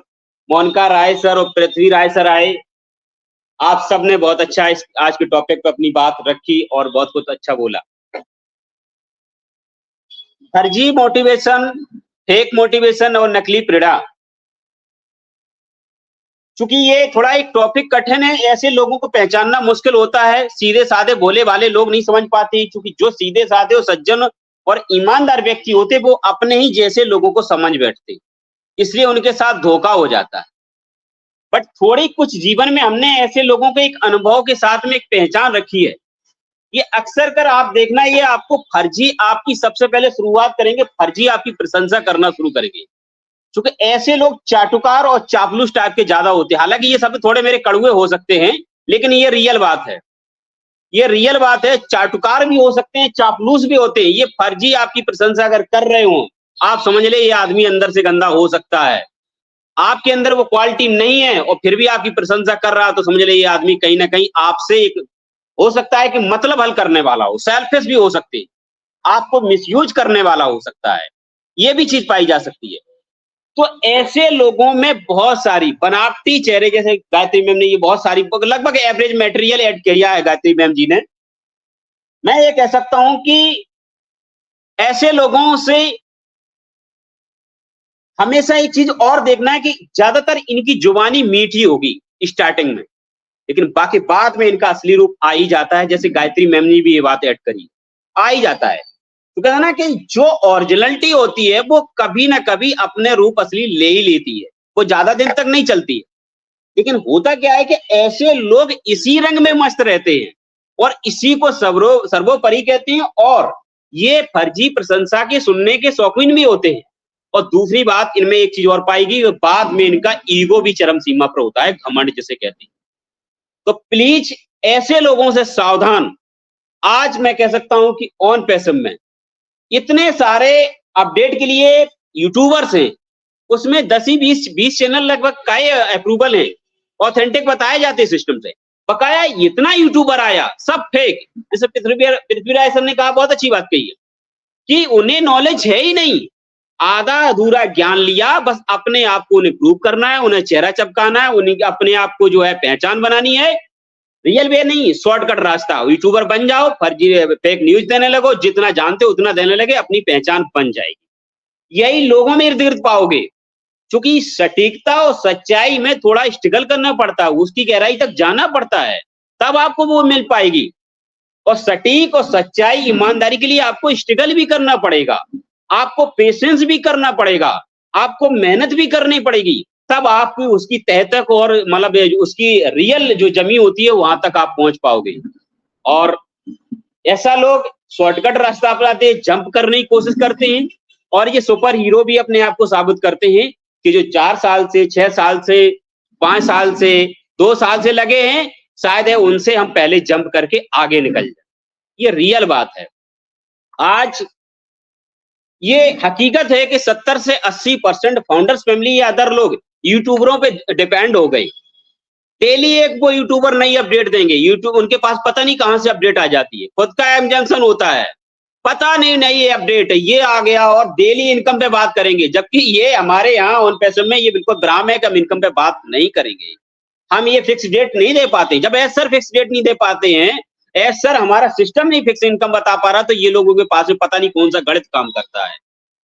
मोनिका राय सर और पृथ्वी राय सर आए। आप सब ने बहुत अच्छा आज के टॉपिक पे अपनी बात रखी और बहुत कुछ अच्छा बोला। फर्जी मोटिवेशन, फेक मोटिवेशन और नकली प्रेरणा, चूंकि ये थोड़ा एक टॉपिक कठिन है, ऐसे लोगों को पहचानना मुश्किल होता है। सीधे साधे भोले वाले लोग नहीं समझ पाते, क्योंकि जो सीधे साधे और सज्जन और ईमानदार व्यक्ति होते वो अपने ही जैसे लोगों को समझ बैठते, इसलिए उनके साथ धोखा हो जाता है। बट थोड़ी कुछ जीवन में हमने ऐसे लोगों के एक अनुभव के साथ में एक पहचान रखी है। ये अक्सर कर आप देखना, ये आपको फर्जी, आपकी सबसे पहले शुरुआत करेंगे, फर्जी आपकी प्रशंसा करना शुरू करेंगे, क्योंकि ऐसे लोग चाटुकार और चापलूस टाइप के ज्यादा होते हैं। हालांकि ये शब्द थोड़े मेरे कड़वे हो सकते हैं, लेकिन ये रियल बात है, ये रियल बात है। चाटुकार भी हो सकते हैं, चापलूस भी होते हैं। ये फर्जी आपकी प्रशंसा अगर कर रहे हो, आप समझ ले ये आदमी अंदर से गंदा हो सकता है। आपके अंदर वो क्वालिटी नहीं है और फिर भी आपकी प्रशंसा कर रहा है, तो समझ ले ये आदमी कहीं ना कहीं आपसे एक हो सकता है कि मतलब हल करने वाला हो, सेल्फिश भी हो सकते हैं, आपको मिसयूज करने वाला हो सकता है, ये भी चीज पाई जा सकती है। तो ऐसे लोगों में बहुत सारी बनावटी चेहरे, जैसे गायत्री मैम ने ये बहुत सारी लगभग एवरेज मटेरियल ऐड किया है गायत्री मैम जी ने। मैं ये कह सकता हूं कि ऐसे लोगों से हमेशा एक चीज और देखना है कि ज्यादातर इनकी जुबानी मीठी होगी स्टार्टिंग में, लेकिन बाकी बाद में इनका असली रूप आ ही जाता है। जैसे गायत्री मैम ने भी ये बात ऐड करी, आ ही जाता है। तो कहना ना कि जो ओरिजिनलिटी होती है वो कभी ना कभी अपने रूप असली ले ही लेती है, वो ज्यादा दिन तक नहीं चलती है। लेकिन होता क्या है कि ऐसे लोग इसी रंग में मस्त रहते हैं और इसी को सर्वोपरि कहते हैं, और ये फर्जी प्रशंसा के सुनने के शौकीन भी होते हैं। और दूसरी बात, इनमें एक चीज और पाएगी, बाद में इनका ईगो भी चरम सीमा पर होता है, घमंड जिसे कहते हैं। तो प्लीज ऐसे लोगों से सावधान। आज मैं कह सकता हूं कि ऑन पैसिव में इतने सारे अपडेट के लिए यूट्यूबर्स हैं, उसमें 10-20 चैनल लगभग का अप्रूवल है, ऑथेंटिक बताए जाते सिस्टम से। बकाया इतना यूट्यूबर आया, सब फेक। जैसे पृथ्वी राय सर ने कहा, बहुत अच्छी बात कही है कि उन्हें नॉलेज है ही नहीं। आधा अधूरा ज्ञान लिया, बस अपने आप को उन्हें प्रूव करना है, उन्हें चेहरा चमकाना है, उन्हें अपने आप को जो है पहचान बनानी है। रियल वे नहीं, शॉर्टकट रास्ता। यूट्यूबर बन जाओ, फर्जी फेक न्यूज देने लगो, जितना जानते हो उतना देने लगे, अपनी पहचान बन जाएगी। यही लोगों में इर्द गिर्द पाओगे, क्योंकि सटीकता और सच्चाई में थोड़ा स्ट्रगल करना पड़ता है, उसकी गहराई तक जाना पड़ता है, तब आपको वो मिल पाएगी। और सटीक और सच्चाई, ईमानदारी के लिए आपको स्ट्रगल भी करना पड़ेगा, आपको पेशेंस भी करना पड़ेगा, आपको मेहनत भी करनी पड़ेगी, तब आप उसकी तह तक और मतलब उसकी रियल जो जमी होती है वहां तक आप पहुंच पाओगे। और ऐसा लोग शॉर्टकट रास्ता अपनाते हैं, जंप करने की कोशिश करते हैं, और ये सुपर हीरो भी अपने आप को साबित करते हैं कि जो 4 साल से, 6 साल से, 5 साल से, 2 साल से लगे हैं, शायद है उनसे हम पहले जंप करके आगे निकल जाए। ये रियल बात है। आज ये हकीकत है कि 70 से 80% फाउंडर्स फैमिली या अदर लोग यूट्यूबरों पे डिपेंड हो गए। डेली एक वो यूट्यूबर नई अपडेट देंगे, यूट्यूब उनके पास पता नहीं कहां से अपडेट आ जाती है, खुद का एम जंक्शन होता है, पता नहीं नई अपडेट ये आ गया, और डेली इनकम पे बात करेंगे, जबकि ये हमारे यहाँ ऑन पैसे में ये बिल्कुल भ्रम है कि हम इनकम पे बात नहीं करेंगे। हम ये फिक्स डेट नहीं दे पाते। जब एज सर फिक्स डेट नहीं दे पाते हैं, एज सर हमारा सिस्टम नहीं फिक्स इनकम बता पा रहा, तो ये लोगों के पास में पता नहीं कौन सा गणित काम करता है।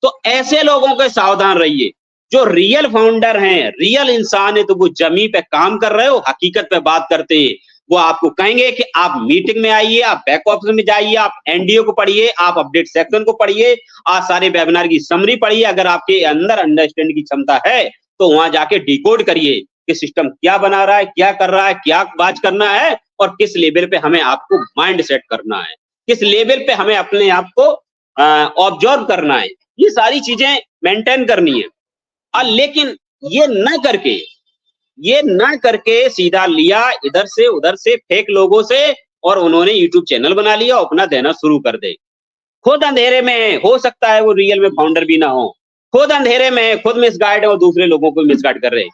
तो ऐसे लोगों के सावधान रहिए। जो रियल फाउंडर हैं, रियल इंसान है, तो वो जमी पे काम कर रहे हो, हकीकत पे बात करते हैं। वो आपको कहेंगे कि आप मीटिंग में आइए, आप बैक ऑफिस में जाइए, आप एनडीओ को पढ़िए, आप अपडेट सेक्शन को पढ़िए, आप सारे वेबिनार की समरी पढ़िए। अगर आपके अंदर अंडरस्टैंड की क्षमता है तो वहां जाके डिकोड करिए कि सिस्टम क्या बना रहा है, क्या कर रहा है, क्या बात करना है, और किस लेवल पे हमें आपको माइंड सेट करना है, किस लेवल पे हमें अपने आप को ऑब्जर्व करना है। ये सारी चीजें मेंटेन करनी है। लेकिन ये ना करके सीधा लिया इधर से उधर से फेक लोगों से, और उन्होंने यूट्यूब चैनल बना लिया, अपना देना शुरू कर दे। खुद अंधेरे में है, हो सकता है वो रियल में फाउंडर भी ना हो, खुद अंधेरे में है, खुद मिसगाइड है और दूसरे लोगों को मिसगाइड कर रहे हैं।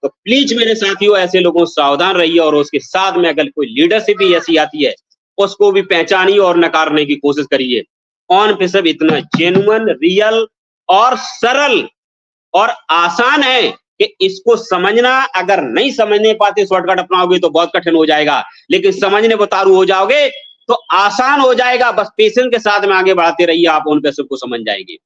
तो प्लीज मेरे साथियों, ऐसे लोगों से सावधान रहिए, और उसके साथ में अगर कोई लीडरशिप भी ऐसी आती है, उसको भी पहचानिए और नकारने की कोशिश करिए। ऑन पे सब इतना जेन्युइन, रियल और सरल और आसान है कि इसको समझना, अगर नहीं समझने पाते शॉर्टकट अपनाओगे तो बहुत कठिन हो जाएगा, लेकिन समझने को तारू हो जाओगे तो आसान हो जाएगा। बस पेशेंस के साथ में आगे बढ़ाते रहिए, आप उन पे सबको समझ जाएंगे।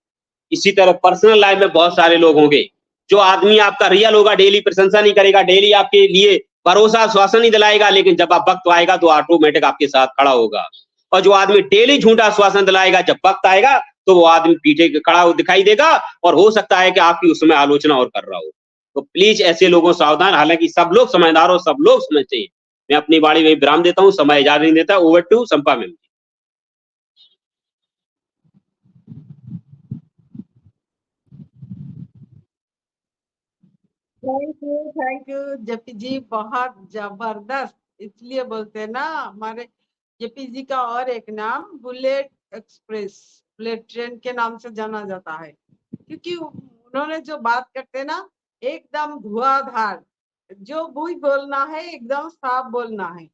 इसी तरह पर्सनल लाइफ में बहुत सारे लोग होंगे, जो आदमी आपका रियल होगा डेली प्रशंसा नहीं करेगा, डेली आपके लिए भरोसा आश्वासन नहीं दिलाएगा, लेकिन जब आप वक्त आएगा तो ऑटोमेटिक आपके साथ खड़ा होगा। और जो आदमी डेली झूठा आश्वासन दिलाएगा, जब वक्त आएगा तो वो आदमी पीछे खड़ा दिखाई देगा, और हो सकता है कि आपकी उस समय आलोचना और कर रहा हो। तो प्लीज ऐसे लोगों सावधान। हालांकि सब लोग समझदार और सब लोग समझते हैं। मैं अपनी वाणी में विराम देता हूँ, समय इजाजत नहीं देता। Over to Sampa ma'am. Thank you JP ji, बहुत जबरदस्त। इसलिए बोलते हैं ना, हमारे जेपी जी का और एक नाम बुलेट एक्सप्रेस, बुलेट ट्रेन के नाम से जाना जाता है, क्योंकि उन्होंने जो बात करते हैं ना, एकदम धुआंधार, जो भी बोलना है एकदम साफ बोलना है।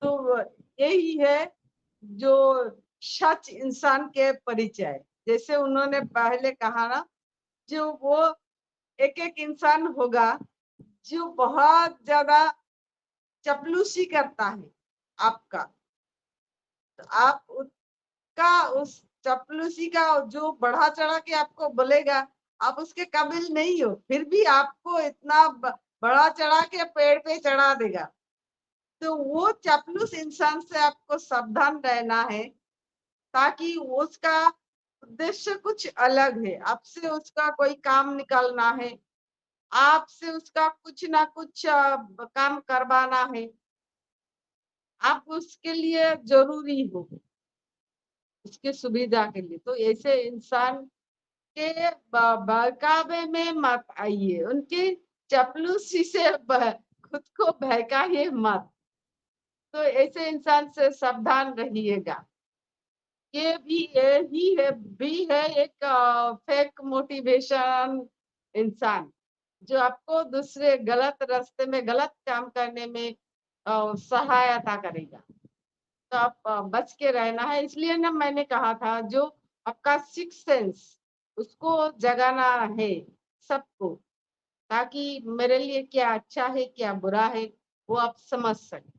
तो यही है जो सच इंसान के परिचय। जैसे उन्होंने पहले कहा ना, जो वो एक एक इंसान होगा जो बहुत ज्यादा चपलूसी करता है आपका, तो आप उसका, उस चपलूसी का जो बढ़ा चढ़ा के आपको बोलेगा, आप उसके काबिल नहीं हो, फिर भी आपको इतना बढ़ा चढ़ा के पेड़ पे चढ़ा देगा। तो वो चपलूस इंसान से आपको सावधान रहना है, ताकि उसका उद्देश्य कुछ अलग है, आपसे उसका कोई काम निकालना है, आपसे उसका कुछ ना कुछ काम करवाना है, आप उसके लिए जरूरी हो, उसके सुविधा के लिए। तो ऐसे इंसान के बहकावे में मत आइए, उनकी चपलूसी से खुद को बहकाइए मत। तो ऐसे इंसान से सावधान रहिएगा। ये भी यही है, भी है एक फेक मोटिवेशन इंसान, जो आपको दूसरे गलत रास्ते में, गलत काम करने में सहायता करेगा। तो आप बच के रहना है। इसलिए ना मैंने कहा था, जो आपका सिक्स सेंस, उसको जगाना है सबको, ताकि मेरे लिए क्या अच्छा है क्या बुरा है वो आप समझ सके।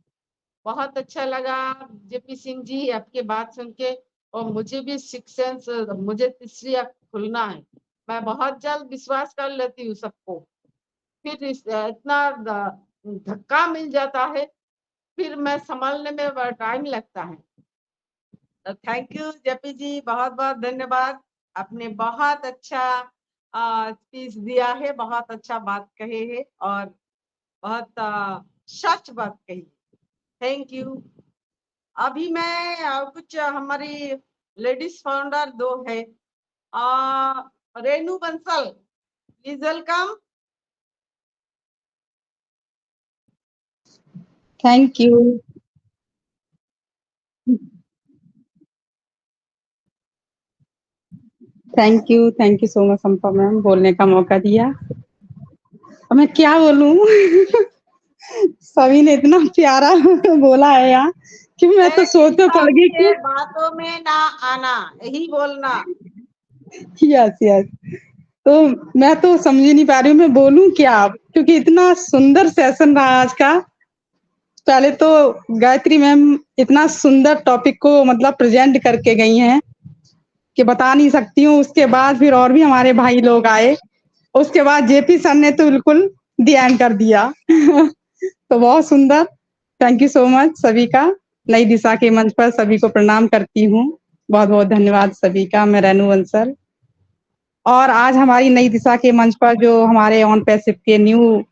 बहुत अच्छा लगा जेपी सिंह जी आपके बात सुन के, और मुझे भी सिक्स सेंस, मुझे तीसरी आँख खुलना है। मैं बहुत जल्द विश्वास कर लेती हूँ सबको, फिर इतना धक्का मिल जाता है, फिर मैं संभालने में टाइम लगता है। तो थैंक यू जेपी जी, बहुत बहुत धन्यवाद। आपने बहुत अच्छा स्पीच दिया है, बहुत अच्छा बात कहे है और बहुत सच बात कही। Thank you. अभी मैं कुछ हमारी लेडीज फाउंडर 2 है, Renu Bansal, please welcome. Thank you. Thank you so much Sampa ma'am, बोलने का मौका दिया। अब मैं क्या बोलूं सभी ने इतना प्यारा बोला है यहाँ कि मैं तो सोच में पड़ गई कि बातों में ना आना, यही बोलना। यस यस, तो मैं तो समझ ही नहीं पा रही हूँ मैं बोलूं क्या, क्योंकि इतना सुंदर सेशन रहा आज का। पहले तो गायत्री मैम इतना सुंदर टॉपिक को मतलब प्रेजेंट करके गई हैं कि बता नहीं सकती हूँ। उसके बाद फिर और भी हमारे भाई लोग आए, उसके बाद जेपी सर ने तो बिल्कुल ध्यान कर दिया तो बहुत सुंदर। थैंक यू सो मच सभी का। नई दिशा के मंच पर सभी को प्रणाम करती हूँ। बहुत बहुत धन्यवाद सभी का। मैं रेनू बंसल, और आज हमारी नई दिशा के मंच पर जो हमारे ऑन पैसिव के न्यू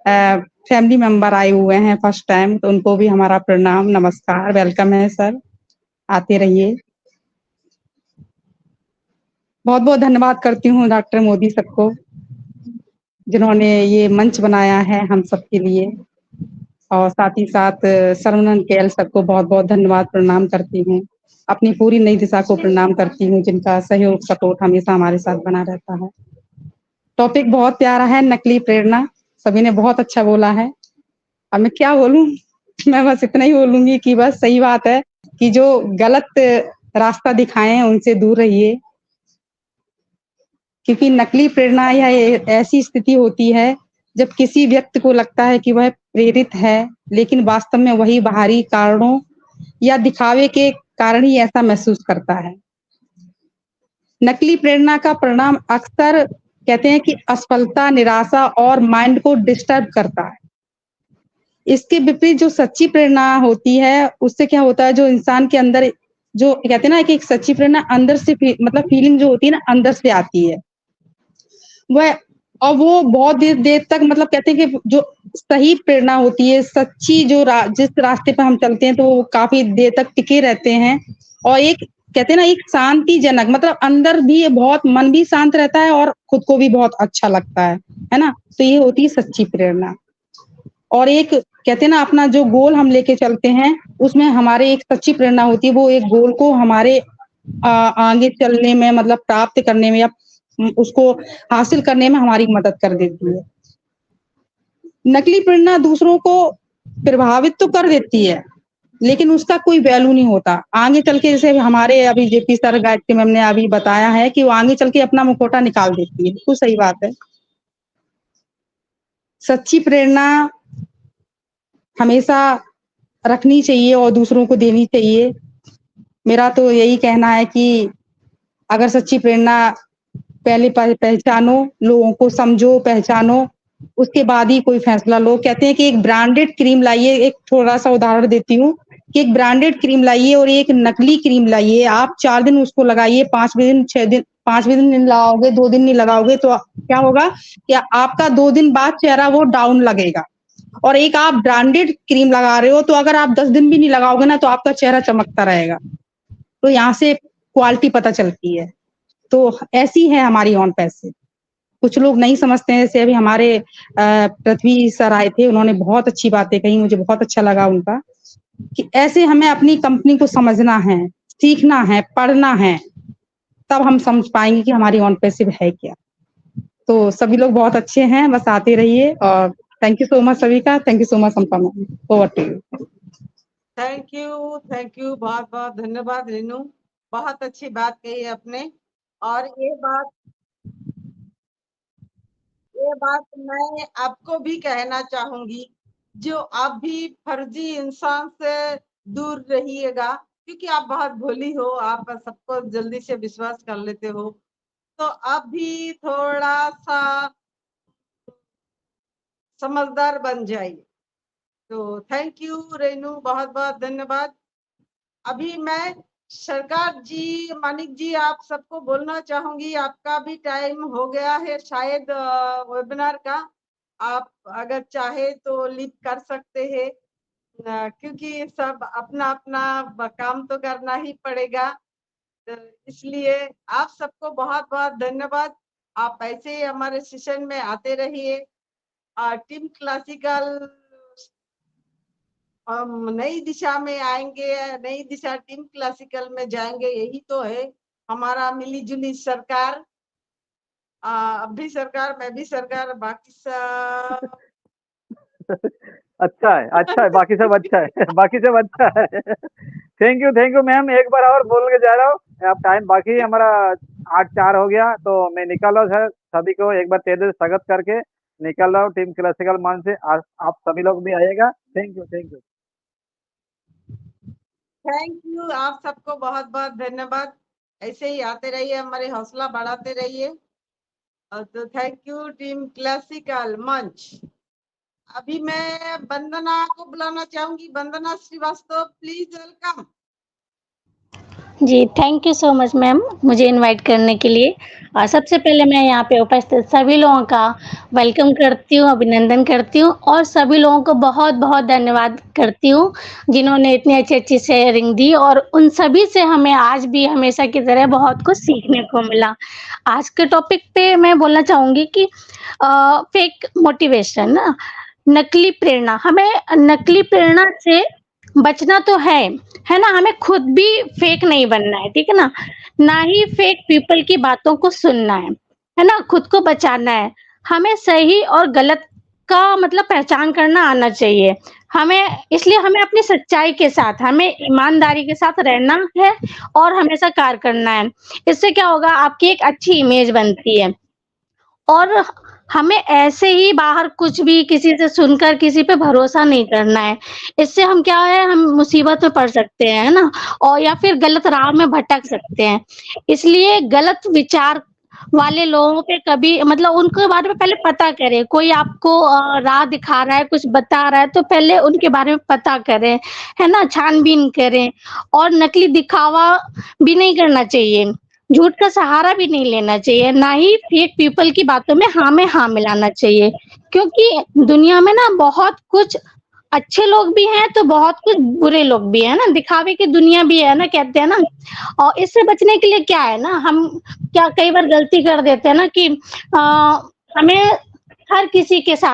फैमिली मेंबर आए हुए हैं फर्स्ट टाइम, तो उनको भी हमारा प्रणाम, नमस्कार, वेलकम है सर, आते रहिए। बहुत बहुत धन्यवाद करती हूँ डॉक्टर मोदी सर को, जिन्होंने ये मंच बनाया है हम सबके लिए, और साथ ही साथ सरवनन केएल सर को बहुत बहुत धन्यवाद प्रणाम करती हूँ। अपनी पूरी नई दिशा को प्रणाम करती हूँ, जिनका सहयोग सपोर्ट हमेशा हमारे साथ बना रहता है। टॉपिक बहुत प्यारा है, नकली प्रेरणा, सभी ने बहुत अच्छा बोला है। अब मैं क्या बोलूं मैं बस इतना ही बोलूंगी कि बस सही बात है कि जो गलत रास्ता दिखाएं उनसे दूर रहिए, क्योंकि नकली प्रेरणा यह ऐसी स्थिति होती है जब किसी व्यक्ति को लगता है कि वह प्रेरित है, लेकिन वास्तव में वही बाहरी कारणों या दिखावे के कारण ही ऐसा महसूस करता है। नकली प्रेरणा का परिणाम अक्सर कहते हैं कि असफलता, निराशा और माइंड को डिस्टर्ब करता है। इसके विपरीत जो सच्ची प्रेरणा होती है, उससे क्या होता है, जो इंसान के अंदर जो कहते हैं ना कि एक सच्ची प्रेरणा अंदर से मतलब फीलिंग जो होती है ना, अंदर से आती है वह, और वो बहुत देर तक मतलब कहते हैं कि जो सही प्रेरणा होती है, सच्ची जो जिस रास्ते पर हम चलते हैं, तो वो काफी देर तक टिके रहते हैं। और एक कहते हैं ना एक शांतिजनक, मतलब अंदर भी बहुत मन भी शांत रहता है और खुद को भी बहुत अच्छा लगता है ना। तो ये होती है सच्ची प्रेरणा। और एक कहते हैं ना अपना जो गोल हम लेके चलते हैं, उसमें हमारे एक सच्ची प्रेरणा होती है, वो एक गोल को हमारे आगे चलने में मतलब प्राप्त करने में या उसको हासिल करने में हमारी मदद कर देती है। नकली प्रेरणा दूसरों को प्रभावित तो कर देती है, लेकिन उसका कोई वैल्यू नहीं होता आगे चल के। जैसे हमारे अभी जेपी सर, गायत्री मैम ने अभी बताया है कि वो आगे चल के अपना मुखौटा निकाल देती है, बिल्कुल सही बात है। सच्ची प्रेरणा हमेशा रखनी चाहिए और दूसरों को देनी चाहिए। मेरा तो यही कहना है कि अगर सच्ची प्रेरणा पहले पहचानो, लोगों को समझो, पहचानो, उसके बाद ही कोई फैसला लो। कहते हैं कि एक ब्रांडेड क्रीम लाइए, एक थोड़ा सा उदाहरण देती हूँ कि एक ब्रांडेड क्रीम लाइए और एक नकली क्रीम लाइए। आप 4 दिन उसको लगाइए, 5वें दिन 6 दिन 5वें दिन नहीं लगाओगे, 2 दिन नहीं लगाओगे, तो क्या होगा कि आपका 2 दिन बाद चेहरा वो डाउन लगेगा। और एक आप ब्रांडेड क्रीम लगा रहे हो, तो अगर आप 10 दिन भी नहीं लगाओगे ना, तो आपका चेहरा चमकता रहेगा। तो यहाँ से क्वालिटी पता चलती है। तो ऐसी है हमारी ऑन पैसिव। कुछ लोग नहीं समझते हैं, जैसे अभी हमारे पृथ्वी सर आए थे, उन्होंने बहुत अच्छी बातें कही, मुझे बहुत अच्छा लगा उनका, कि ऐसे हमें अपनी कंपनी को समझना है, सीखना है, पढ़ना है, तब हम समझ पाएंगे कि हमारी ऑन पैसिव है क्या। तो सभी लोग बहुत अच्छे हैं, बस आते रहिए। और थैंक यू सो मच सभी का। Thank you so much Sampa ma'am, over to you. Thank you, बहुत बहुत धन्यवाद रेनू, बहुत अच्छी बात कही आपने। और ये बात मैं आपको भी कहना चाहूंगी, जो आप भी फर्जी इंसान से दूर रहिएगा, क्योंकि आप बहुत भोली हो, आप सबको जल्दी से विश्वास कर लेते हो, तो आप भी थोड़ा सा समझदार बन जाइए। तो थैंक यू रेनू, बहुत बहुत धन्यवाद। अभी मैं सरकार जी, मानिक जी, आप सबको बोलना चाहूंगी, आपका भी टाइम हो गया है शायद वेबिनार का। आप अगर चाहे तो लीव कर सकते हैं, क्योंकि सब अपना अपना काम तो करना ही पड़ेगा। तो इसलिए आप सबको बहुत बहुत धन्यवाद। आप ऐसे ही हमारे सेशन में आते रहिए। टीम क्लासिकल हम नई दिशा में आएंगे, नई दिशा टीम क्लासिकल में जाएंगे, यही तो है हमारा मिली जुली सरकार। अब भी सरकार, मैं भी सरकार, बाकी सब अच्छा है, बाकी सब अच्छा है, बाकी सब अच्छा है। Thank you ma'am. एक बार और बोल के जा रहा हूँ, अब टाइम बाकी है हमारा 8:04 हो गया, तो मैं निकल रहा हूँ सर। सभी को एक बार तेज स्वागत करके निकल रहा हूँ टीम क्लासिकल मंच से। आप सभी लोग भी आइएगा। Thank you. थैंक यू, आप सबको बहुत बहुत धन्यवाद। ऐसे ही आते रहिए, हमारे हौसला बढ़ाते रहिए। तो थैंक यू टीम क्लासिकल मंच। अभी मैं वंदना को बुलाना चाहूंगी। Vandana Srivastava, please welcome. जी, thank you so much ma'am, मुझे इनवाइट करने के लिए। सबसे पहले मैं यहाँ पे उपस्थित सभी लोगों का वेलकम करती हूँ, अभिनंदन करती हूँ और सभी लोगों को बहुत-बहुत धन्यवाद करती हूँ, जिन्होंने इतनी अच्छी-अच्छी शेयरिंग दी, और उन सभी से हमें आज भी हमेशा की तरह बहुत कुछ सीखने को मिला। आज के टॉपिक पे मैं बोलना चाहूँगी कि फेक मोटिवेशन ना, नकली प्रेरणा, हमें नकली प्रेरणा से बचना तो है ना? हमें खुद भी फेक नहीं बनना है, ठीक है ना? ना ही फेक पीपल की बातों को सुनना है ना? खुद को बचाना है। हमें सही और गलत का मतलब पहचान करना आना चाहिए। इसलिए हमें अपनी सच्चाई के साथ, हमें ईमानदारी के साथ रहना है और हमेशा कार्य करना है। इससे क्या होगा, आपकी एक अच्छी इमेज बनती है। और हमें ऐसे ही बाहर कुछ भी किसी से सुनकर किसी पे भरोसा नहीं करना है। इससे हम क्या है, हम मुसीबत में पड़ सकते हैं, है ना? और या फिर गलत राह में भटक सकते हैं। इसलिए गलत विचार वाले लोगों पे कभी मतलब उनके बारे में पहले पता करें। कोई आपको राह दिखा रहा है, कुछ बता रहा है, तो पहले उनके बारे में पता करें, है ना? छानबीन करें और नकली दिखावा भी नहीं करना चाहिए। झूठ का सहारा भी नहीं लेना चाहिए, ना ही फेक पीपल की बातों में हाँ मिलाना चाहिए, क्योंकि दुनिया में ना बहुत कुछ अच्छे लोग भी हैं तो बहुत कुछ बुरे लोग भी हैं ना, दिखावे की दुनिया भी है ना, कहते हैं ना। और इससे बचने के लिए क्या है ना, हम क्या कई बार गलती कर देते हैं ना कि हमें हर किसी के साथ